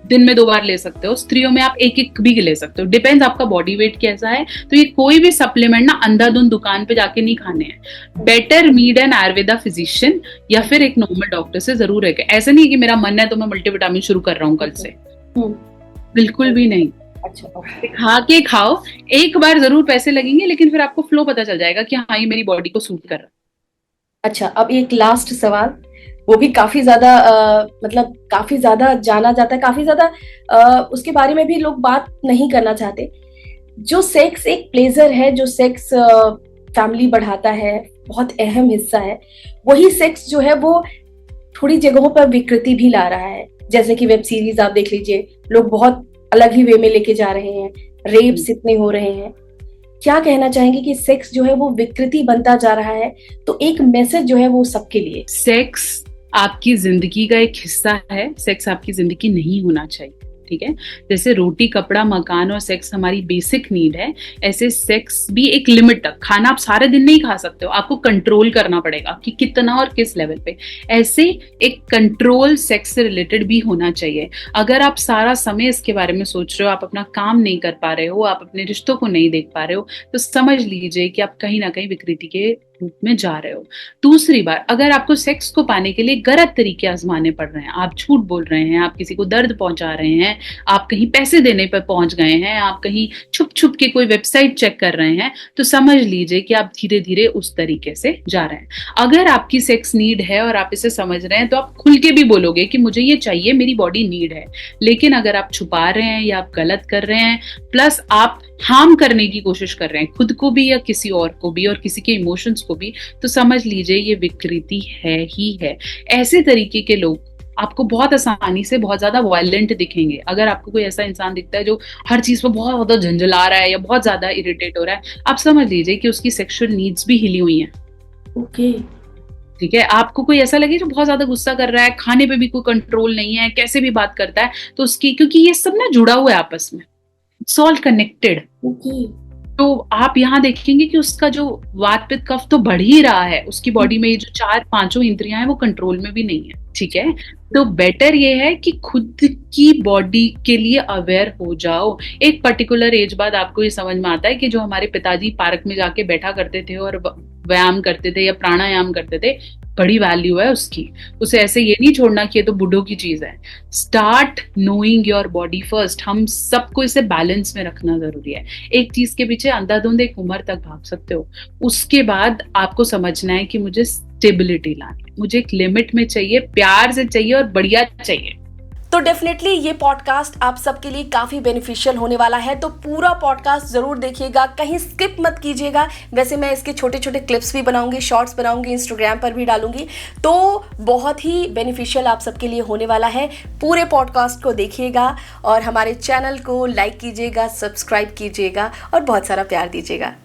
दिन में 2 बार ले सकते हो, स्त्रियों में आप 1 भी ले सकते हो, डिपेंड्स आपका बॉडी वेट कैसा है। तो ये कोई भी सप्लीमेंट ना अंधाधुंध दुकान पे जाके नहीं खाने हैं। Better meet an Ayurveda physician या फिर एक नॉर्मल डॉक्टर से जरूर है। ऐसा नहीं है कि मेरा मन है तो मैं मल्टीविटामिन शुरू कर रहा हूँ कल से, बिल्कुल भी नहीं। अच्छा, खा के खाओ, एक बार जरूर पैसे लगेंगे, लेकिन फिर आपको फ्लो पता चल जाएगा कि हाँ ये मेरी बॉडी को सूट कर रहा है। अच्छा, अब एक लास्ट सवाल, वो भी काफी ज्यादा मतलब काफी ज्यादा जाना जाता है, काफी ज्यादा उसके बारे में भी लोग बात नहीं करना चाहते। जो सेक्स एक प्लेजर है, जो सेक्स फैमिली बढ़ाता है, बहुत अहम हिस्सा है, वही सेक्स जो है वो थोड़ी जगहों पर विकृति भी ला रहा है। जैसे कि वेब सीरीज आप देख लीजिए, लोग बहुत अलग ही वे में लेके जा रहे हैं, रेप्स इतने हो रहे हैं। क्या कहना चाहेंगे कि सेक्स जो है वो विकृति बनता जा रहा है, तो एक मैसेज जो है वो सबके लिए। सेक्स आपकी जिंदगी का एक हिस्सा है, सेक्स आपकी जिंदगी नहीं होना चाहिए, ठीक है। जैसे रोटी, कपड़ा, मकान और सेक्स हमारी बेसिक नीड है, ऐसे सेक्स भी एक लिमिट तक। खाना आप सारे दिन नहीं खा सकते हो, आपको कंट्रोल करना पड़ेगा कि कितना और किस लेवल पे। ऐसे एक कंट्रोल सेक्स से रिलेटेड भी होना चाहिए। अगर आप सारा समय इसके बारे में सोच रहे हो, आप अपना काम नहीं कर पा रहे हो, आप अपने रिश्तों को नहीं देख पा रहे हो, तो समझ लीजिए कि आप कहीं ना कहीं विकृति के रूप में जा रहे हो। दूसरी बार, अगर आपको सेक्स को पाने के लिए गलत तरीके आजमाने पड़ रहे हैं, आप झूठ बोल रहे हैं, आप किसी को दर्द पहुंचा रहे हैं, आप कहीं पैसे देने पर पहुंच गए हैं, आप कहीं छुप छुप के कोई वेबसाइट चेक कर रहे हैं, तो समझ लीजिए कि आप धीरे धीरे उस तरीके से जा रहे हैं। अगर आपकी सेक्स नीड है और आप इसे समझ रहे हैं, तो आप खुल के भी बोलोगे कि मुझे ये चाहिए, मेरी बॉडी नीड है। लेकिन अगर आप छुपा रहे हैं या आप गलत कर रहे हैं, प्लस आप हार्म करने की कोशिश कर रहे हैं खुद को भी या किसी और को भी और किसी के इमोशंस को भी, तो समझ लीजिए ये विकृति है ही है। ऐसे तरीके के लोग आपको बहुत आसानी से बहुत ज्यादा वायलेंट दिखेंगे। अगर आपको कोई ऐसा इंसान दिखता है जो हर चीज पर बहुत ज्यादा झंझला रहा है या बहुत ज्यादा इरिटेट हो रहा है, आप समझ लीजिए कि उसकी सेक्सुअल नीड्स भी हिली हुई हैं। ओके, ठीक है। आपको कोई ऐसा लगे जो बहुत ज्यादा गुस्सा कर रहा है, खाने पे भी कोई कंट्रोल नहीं है, कैसे भी बात करता है, तो उसकी, क्योंकि ये सब ना जुड़ा हुआ है आपस में, इट्स ऑल कनेक्टेड। तो आप यहाँ देखेंगे कि उसका जो वात पित्त कफ तो बढ़ ही रहा है, उसकी बॉडी में जो 4-5 इंद्रियां हैं वो कंट्रोल में भी नहीं है, ठीक है। तो बेटर ये है कि खुद की बॉडी के लिए अवेयर हो जाओ। एक पर्टिकुलर एज बाद आपको ये समझ में आता है कि जो हमारे पिताजी पार्क में जाके बैठा करते थे और व्यायाम करते थे या प्राणायाम करते थे, बड़ी वैल्यू है उसकी। उसे ऐसे ये नहीं छोड़ना कि ये तो बुढ़ों की चीज है। Start knowing your body first. हम सबको इसे बैलेंस में रखना जरूरी है। एक चीज के पीछे अंधाधुंध एक उम्र तक भाग सकते हो, उसके बाद आपको समझना है कि मुझे स्टेबिलिटी लानी है, मुझे एक लिमिट में चाहिए, प्यार से चाहिए और बढ़िया चाहिए। तो डेफिनेटली ये पॉडकास्ट आप सबके लिए काफ़ी बेनिफिशियल होने वाला है, तो पूरा पॉडकास्ट ज़रूर देखिएगा, कहीं स्किप मत कीजिएगा। वैसे मैं इसके छोटे छोटे क्लिप्स भी बनाऊंगी, शॉर्ट्स बनाऊंगी, इंस्टाग्राम पर भी डालूंगी, तो बहुत ही बेनिफिशियल आप सबके लिए होने वाला है। पूरे पॉडकास्ट को देखिएगा और हमारे चैनल को लाइक कीजिएगा, सब्सक्राइब कीजिएगा और बहुत सारा प्यार दीजिएगा।